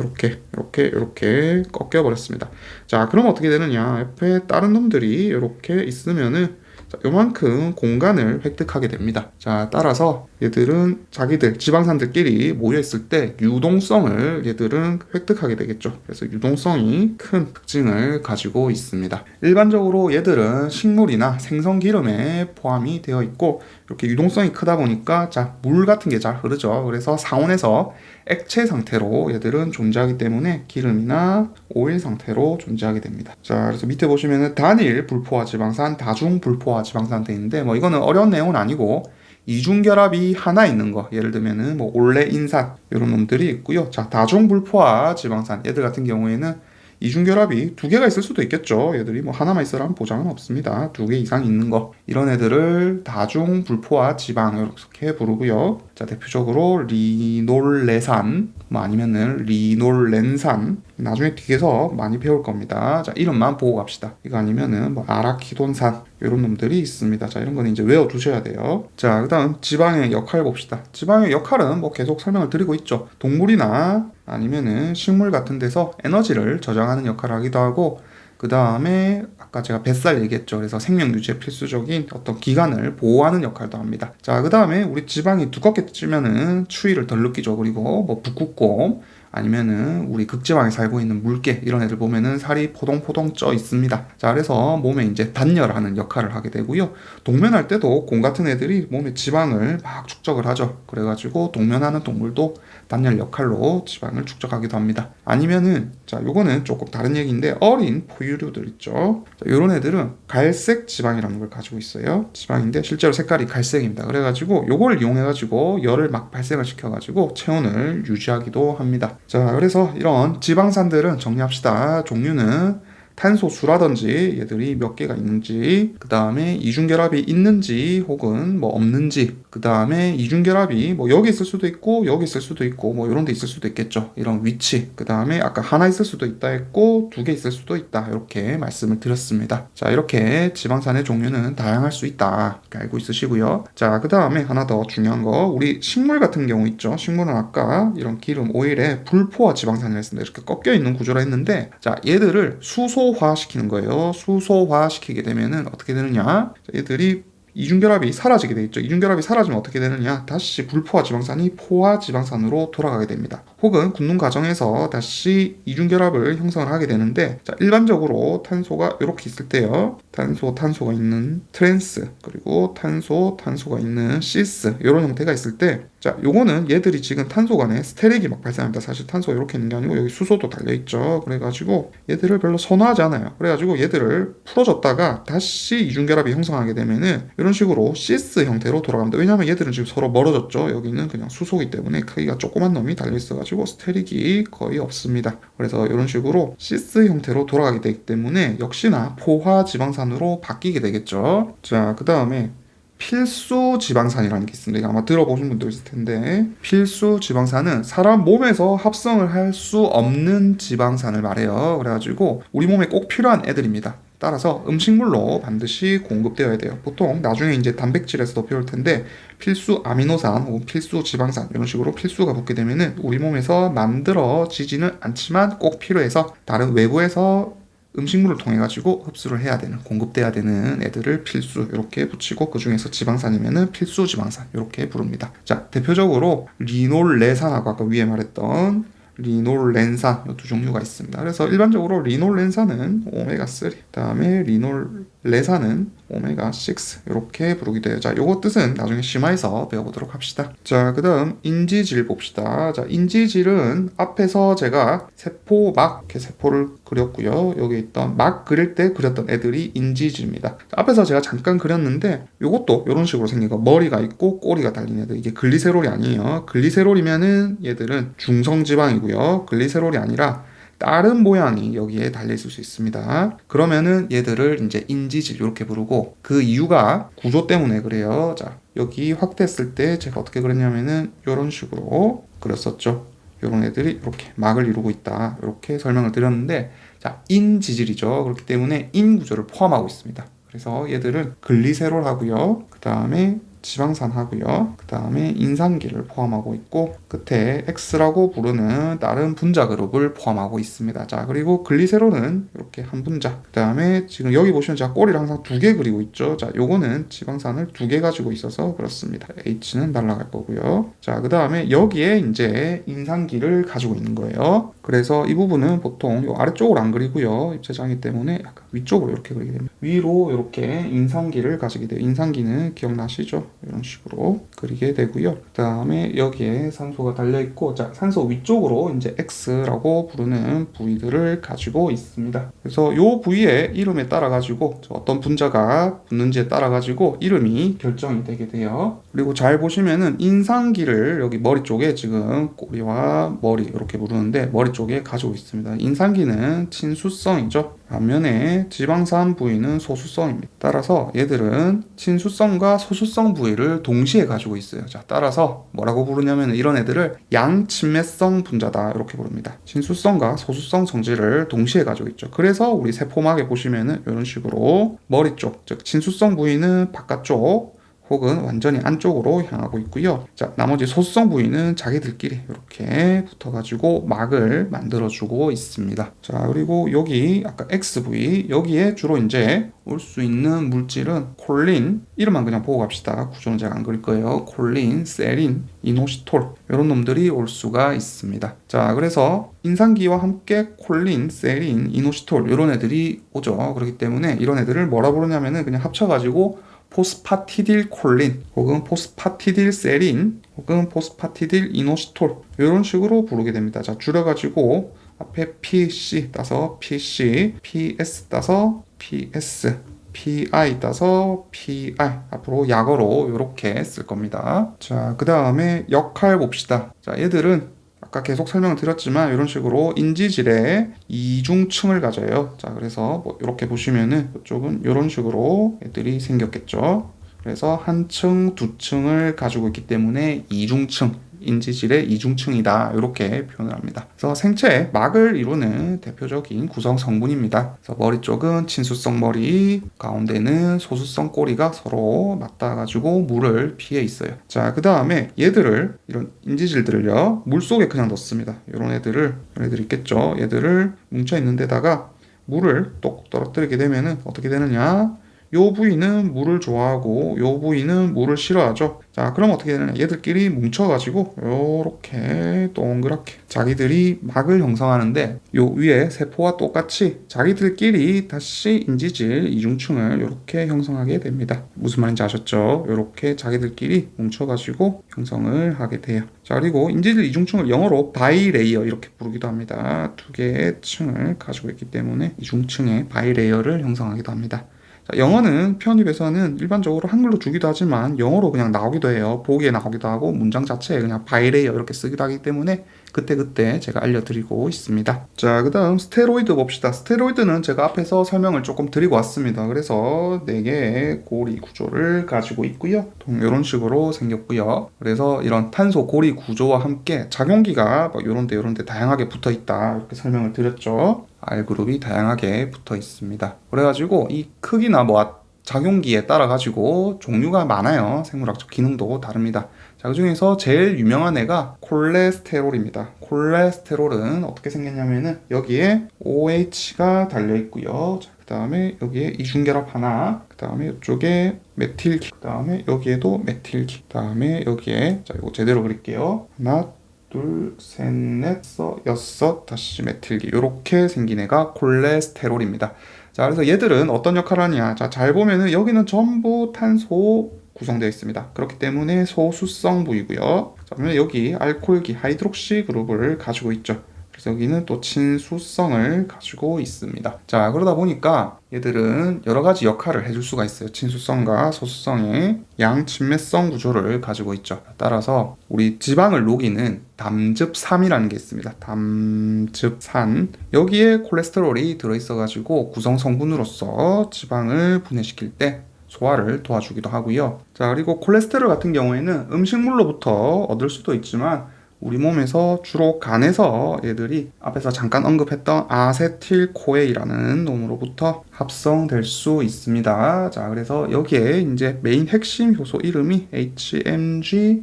꺾여 버렸습니다. 자, 그럼 어떻게 되느냐? 옆에 다른 놈들이 이렇게 있으면은 자, 요만큼 공간을 획득하게 됩니다. 자, 따라서 얘들은 자기들 지방산들끼리 모여 있을 때 유동성을 얘들은 획득하게 되겠죠. 그래서 유동성이 큰 특징을 가지고 있습니다. 일반적으로 얘들은 식물이나 생선 기름에 포함이 되어 있고 이렇게 유동성이 크다 보니까 자, 물 같은 게 잘 흐르죠. 그래서 상온에서 액체 상태로 얘들은 존재하기 때문에 기름이나 오일 상태로 존재하게 됩니다. 자, 그래서 밑에 보시면은 단일 불포화 지방산, 다중 불포화 지방산 돼 있는데 뭐 이거는 어려운 내용은 아니고 이중결합이 하나 있는 거, 예를 들면은 뭐 올레인산 이런 놈들이 있고요. 자, 다중 불포화 지방산 얘들 같은 경우에는 이중결합이 두 개가 있을 수도 있겠죠. 얘들이 뭐 하나만 있으라는 보장은 없습니다. 두 개 이상 있는 거, 이런 애들을 다중 불포화 지방 이렇게 부르고요. 자, 대표적으로 리놀레산 뭐 아니면은 리놀렌산, 나중에 뒤에서 많이 배울 겁니다. 자, 이름만 보고 갑시다. 이거 아니면은 뭐 아라키돈산 이런 놈들이 있습니다. 자, 이런 거는 이제 외워두셔야 돼요. 자, 그다음 지방의 역할 봅시다. 지방의 역할은 뭐 계속 설명을 드리고 있죠. 동물이나 아니면은 식물 같은 데서 에너지를 저장하는 역할을 하기도 하고, 그 다음에 아까 제가 뱃살 얘기했죠. 그래서 생명 유지에 필수적인 어떤 기관을 보호하는 역할도 합니다. 자, 그 다음에 우리 지방이 두껍게 찌면은 추위를 덜 느끼죠. 그리고 뭐 북극곰 아니면은 우리 극지방에 살고 있는 물개 이런 애들 보면은 살이 포동포동 쪄 있습니다. 자, 그래서 몸에 이제 단열하는 역할을 하게 되고요. 동면할 때도 곰 같은 애들이 몸에 지방을 막 축적을 하죠. 그래가지고 동면하는 동물도 단열 역할로 지방을 축적하기도 합니다. 아니면은 자, 요거는 조금 다른 얘기인데 어린 포유류들 있죠. 자, 요런 애들은 갈색 지방이라는 걸 가지고 있어요. 지방인데 실제로 색깔이 갈색입니다. 그래가지고 요걸 이용해가지고 열을 막 발생을 시켜가지고 체온을 유지하기도 합니다. 자, 그래서 이런 지방산들은 정리합시다. 종류는 탄소수라든지 얘들이 몇 개가 있는지, 그 다음에 이중결합이 있는지 혹은 뭐 없는지, 그 다음에 이중결합이 뭐 여기 있을 수도 있고 여기 있을 수도 있고 뭐 이런 데 있을 수도 있겠죠. 이런 위치, 그 다음에 아까 하나 있을 수도 있다 했고 두 개 있을 수도 있다 이렇게 말씀을 드렸습니다. 자, 이렇게 지방산의 종류는 다양할 수 있다 이렇게 알고 있으시고요. 자, 그 다음에 하나 더 중요한 거, 우리 식물 같은 경우 있죠. 식물은 아까 이런 기름 오일에 불포화 지방산이라 했습니다. 이렇게 꺾여 있는 구조라 했는데, 자, 얘들을 수소화시키는 거예요. 수소화시키게 되면은 어떻게 되느냐? 자, 얘들이 이중결합이 사라지게 되겠죠. 이중결합이 사라지면 어떻게 되느냐? 다시 불포화 지방산이 포화 지방산으로 돌아가게 됩니다. 혹은 굳는 과정에서 다시 이중결합을 형성을 하게 되는데, 자, 일반적으로 탄소가 이렇게 있을 때요. 탄소가 있는 트랜스, 그리고 탄소가 있는 시스, 이런 형태가 있을 때, 자, 요거는 얘들이 지금 탄소 간에 스테릭이 막 발생합니다. 사실 탄소가 이렇게 있는 게 아니고 여기 수소도 달려있죠. 그래가지고 얘들을 별로 선호하지 않아요. 그래가지고 얘들을 풀어줬다가 다시 이중결합이 형성하게 되면은 이런 식으로 시스 형태로 돌아갑니다. 왜냐하면 얘들은 지금 서로 멀어졌죠. 여기는 그냥 수소이기 때문에 크기가 조그만 놈이 달려있어가지고 스테릭이 거의 없습니다. 그래서 이런 식으로 시스 형태로 돌아가게 되기 때문에 역시나 포화 지방산으로 바뀌게 되겠죠. 자, 그 다음에 필수 지방산이라는 게 있습니다. 아마 들어보신 분도 있을 텐데, 필수 지방산은 사람 몸에서 합성을 할 수 없는 지방산을 말해요. 그래가지고 우리 몸에 꼭 필요한 애들입니다. 따라서 음식물로 반드시 공급되어야 돼요. 보통 나중에 이제 단백질에서도 배울 텐데 필수 아미노산 혹은 필수 지방산 이런 식으로 필수가 붙게 되면은 우리 몸에서 만들어지지는 않지만 꼭 필요해서 다른 외부에서 음식물을 통해 가지고 흡수를 해야 되는, 공급돼야 되는 애들을 필수 이렇게 붙이고, 그 중에서 지방산이면은 필수 지방산 이렇게 부릅니다. 자, 대표적으로 리놀레산하고 아까 위에 말했던 리놀렌산 이 두 종류가 있습니다. 그래서 일반적으로 리놀렌산은 오메가3, 그다음에 리놀레산은 오메가6 이렇게 부르기도 해요. 자, 요거 뜻은 나중에 심화해서 배워보도록 합시다. 자, 그 다음 인지질 봅시다. 자, 인지질은 앞에서 제가 세포막 이렇게 세포를 그렸고요. 여기 있던 막 그릴 때 그렸던 애들이 인지질입니다. 자, 앞에서 제가 잠깐 그렸는데 요것도 이런 식으로 생긴 거, 머리가 있고 꼬리가 달린 애들, 이게 글리세롤이 아니에요. 글리세롤이면은 얘들은 중성지방이고요. 글리세롤이 아니라 다른 모양이 여기에 달려있을 수 있습니다. 그러면은 얘들을 이제 인지질 이렇게 부르고, 그 이유가 구조 때문에 그래요. 자, 여기 확대했을 때 제가 어떻게 그렸냐면은 이런 식으로 그렸었죠. 이런 애들이 이렇게 막을 이루고 있다 이렇게 설명을 드렸는데, 자, 인지질이죠. 그렇기 때문에 인 구조를 포함하고 있습니다. 그래서 얘들은 글리세롤 하고요, 그 다음에 지방산 하고요, 그 다음에 인산기를 포함하고 있고, 끝에 X라고 부르는 다른 분자 그룹을 포함하고 있습니다. 자, 그리고 글리세롤은 이렇게 한 분자, 그 다음에 지금 여기 보시면 제가 꼬리를 항상 두 개 그리고 있죠. 자, 요거는 지방산을 두 개 가지고 있어서 그렇습니다. H는 날아갈 거고요. 자, 그 다음에 여기에 이제 인산기를 가지고 있는 거예요. 그래서 이 부분은 보통 요 아래쪽으로 안 그리고요, 입체장애 때문에 약간 위쪽으로 이렇게 그리게 됩니다. 위로 이렇게 인산기를 가지게 돼요. 인산기는 기억나시죠? 이런 식으로 그리게 되고요. 그 다음에 여기에 산소가 달려있고, 자, 산소 위쪽으로 이제 X라고 부르는 부위들을 가지고 있습니다. 그래서 요 부위의 이름에 따라 가지고 어떤 분자가 붙는지에 따라 가지고 이름이 결정이 되게 돼요. 그리고 잘 보시면은 인산기를 여기 머리 쪽에, 지금 꼬리와 머리 이렇게 부르는데 머리 쪽에 가지고 있습니다. 인산기는 친수성이죠. 반면에 지방산 부위는 소수성입니다. 따라서 얘들은 친수성과 소수성 부위를 동시에 가지고 있어요. 자, 따라서 뭐라고 부르냐면 이런 애들을 양친매성 분자다 이렇게 부릅니다. 친수성과 소수성 성질을 동시에 가지고 있죠. 그래서 우리 세포막에 보시면은 이런 식으로 머리 쪽, 즉 친수성 부위는 바깥쪽 혹은 완전히 안쪽으로 향하고 있고요. 자, 나머지 소수성 부위는 자기들끼리 이렇게 붙어가지고 막을 만들어주고 있습니다. 자, 그리고 여기 아까 X 부위 여기에 주로 이제 올 수 있는 물질은 콜린, 이름만 그냥 보고 갑시다. 구조는 제가 안 그릴 거예요. 콜린, 세린, 이노시톨 이런 놈들이 올 수가 있습니다. 자, 그래서 인산기와 함께 콜린, 세린, 이노시톨 이런 애들이 오죠. 그렇기 때문에 이런 애들을 뭐라 부르냐면은 그냥 합쳐가지고 포스파티딜 콜린 혹은 포스파티딜 세린 혹은 포스파티딜 이노시톨 이런 식으로 부르게 됩니다. 자, 줄여가지고 앞에 PC 따서 PC, PS 따서 PS, PI 따서 PI 앞으로 약어로 이렇게 쓸 겁니다. 자, 그 다음에 역할 봅시다. 자, 얘들은 아까 계속 설명을 드렸지만 이런 식으로 인지질의 이중층을 가져요. 자, 그래서 뭐 이렇게 보시면은 이쪽은 이런 식으로 애들이 생겼겠죠. 그래서 한 층, 두 층을 가지고 있기 때문에 이중층, 인지질의 이중층이다 이렇게 표현을 합니다. 그래서 생체의 막을 이루는 대표적인 구성 성분입니다. 그래서 머리 쪽은 친수성 머리, 가운데는 소수성 꼬리가 서로 맞닿아가지고 물을 피해 있어요. 자, 그 다음에 얘들을 이런 인지질들을요 물 속에 그냥 넣습니다. 이런 애들 있겠죠. 얘들을 뭉쳐 있는 데다가 물을 똑 떨어뜨리게 되면은 어떻게 되느냐? 요 부위는 물을 좋아하고 요 부위는 물을 싫어하죠. 자, 그럼 어떻게 되느냐? 얘들끼리 뭉쳐가지고 요렇게 동그랗게 자기들이 막을 형성하는데 요 위에 세포와 똑같이 자기들끼리 다시 인지질 이중층을 요렇게 형성하게 됩니다. 무슨 말인지 아셨죠? 요렇게 자기들끼리 뭉쳐가지고 형성을 하게 돼요. 자, 그리고 인지질 이중층을 영어로 바이레이어 이렇게 부르기도 합니다. 두 개의 층을 가지고 있기 때문에 이중층의 바이레이어를 형성하기도 합니다. 자, 영어는 편입에서는 일반적으로 한글로 주기도 하지만 영어로 그냥 나오기도 해요. 보기에 나오기도 하고 문장 자체에 그냥 바이레이어 이렇게 쓰기도 하기 때문에 그때그때 제가 알려드리고 있습니다. 자, 그 다음 스테로이드 봅시다. 스테로이드는 제가 앞에서 설명을 조금 드리고 왔습니다. 그래서 4개의 고리 구조를 가지고 있고요. 이런 식으로 생겼고요. 그래서 이런 탄소 고리 구조와 함께 작용기가 요런데 다양하게 붙어 있다 이렇게 설명을 드렸죠. R그룹이 다양하게 붙어 있습니다. 그래가지고 이 크기나 뭐 작용기에 따라 가지고 종류가 많아요. 생물학적 기능도 다릅니다. 자, 그 중에서 제일 유명한 애가 콜레스테롤입니다. 콜레스테롤은 어떻게 생겼냐면은 여기에 OH가 달려 있고요. 자, 그 다음에 여기에 이중결합 하나, 그 다음에 이쪽에 메틸기, 그 다음에 여기에도 메틸기, 그 다음에 여기에 자, 이거 제대로 그릴게요. 하나, 둘, 셋, 넷, 여섯, 다시 메틸기 이렇게 생긴 애가 콜레스테롤입니다. 자, 그래서 얘들은 어떤 역할을 하냐? 자, 잘 보면은 여기는 전부 탄소 구성되어 있습니다. 그렇기 때문에 소수성 부위고요. 자, 그러면 여기 알코올기 하이드록시 그룹을 가지고 있죠. 그래서 여기는 또 친수성을 가지고 있습니다. 자, 그러다 보니까 얘들은 여러 가지 역할을 해줄 수가 있어요. 친수성과 소수성의 양친매성 구조를 가지고 있죠. 따라서 우리 지방을 녹이는 담즙산이라는 게 있습니다. 담즙산. 여기에 콜레스테롤이 들어있어가지고 구성 성분으로서 지방을 분해시킬 때 소화를 도와주기도 하고요. 자, 그리고 콜레스테롤 같은 경우에는 음식물로부터 얻을 수도 있지만 우리 몸에서 주로 간에서 얘들이 앞에서 잠깐 언급했던 아세틸코에이라는 놈으로부터 합성될 수 있습니다. 자, 그래서 여기에 이제 메인 핵심 효소 이름이 HMG-CoA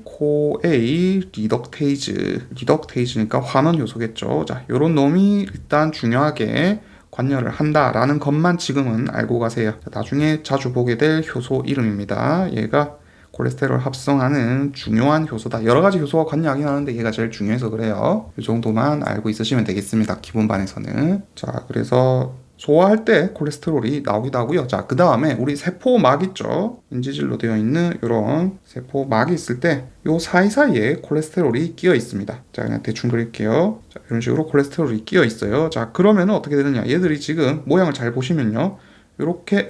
리덕테이즈니까 환원 효소겠죠. 자, 요런 놈이 일단 중요하게 관여를 한다라는 것만 지금은 알고 가세요. 자, 나중에 자주 보게 될 효소 이름입니다. 얘가 콜레스테롤 합성하는 중요한 효소다. 여러 가지 효소가 관여하긴 하는데 얘가 제일 중요해서 그래요. 이 정도만 알고 있으시면 되겠습니다. 기본반에서는. 자, 그래서 소화할 때 콜레스테롤이 나오기도 하고요. 자, 그 다음에 우리 세포막 있죠. 인지질로 되어 있는 이런 세포막이 있을 때 요 사이사이에 콜레스테롤이 끼어 있습니다. 자, 그냥 대충 그릴게요. 자, 이런 식으로 콜레스테롤이 끼어 있어요. 자, 그러면은 어떻게 되느냐? 얘들이 지금 모양을 잘 보시면요. 요렇게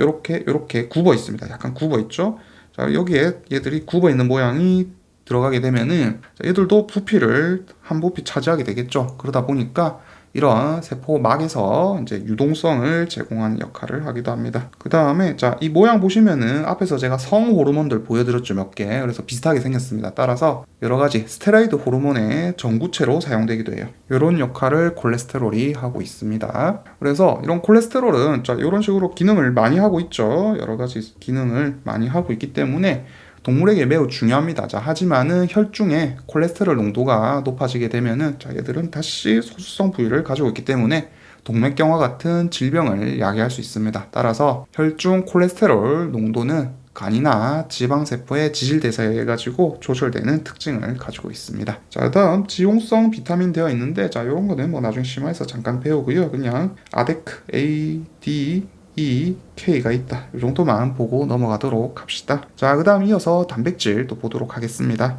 굽어 있습니다. 약간 굽어 있죠. 자, 여기에 얘들이 굽어 있는 모양이 들어가게 되면은 얘들도 부피를 한 부피 차지하게 되겠죠. 그러다 보니까 이런 세포막에서 이제 유동성을 제공하는 역할을 하기도 합니다. 그 다음에 자, 이 모양 보시면은 앞에서 제가 성 호르몬들 보여드렸죠, 몇 개. 그래서 비슷하게 생겼습니다. 따라서 여러 가지 스테로이드 호르몬의 전구체로 사용되기도 해요. 이런 역할을 콜레스테롤이 하고 있습니다. 그래서 이런 콜레스테롤은 자, 이런 식으로 기능을 많이 하고 있죠. 여러 가지 기능을 많이 하고 있기 때문에 동물에게 매우 중요합니다. 자, 하지만은 혈중에 콜레스테롤 농도가 높아지게 되면은 자, 얘들은 다시 소수성 부위를 가지고 있기 때문에 동맥경화 같은 질병을 야기할 수 있습니다. 따라서 혈중 콜레스테롤 농도는 간이나 지방세포의 지질대사에 의해 가지고 조절되는 특징을 가지고 있습니다. 자, 다음 지용성 비타민 되어 있는데 자, 요런 거는 뭐 나중에 심화해서 잠깐 배우고요. 그냥 아데크 A, D, E, K가 있다. 이 정도만 보고 넘어가도록 합시다. 자, 그 다음 이어서 단백질 또 보도록 하겠습니다.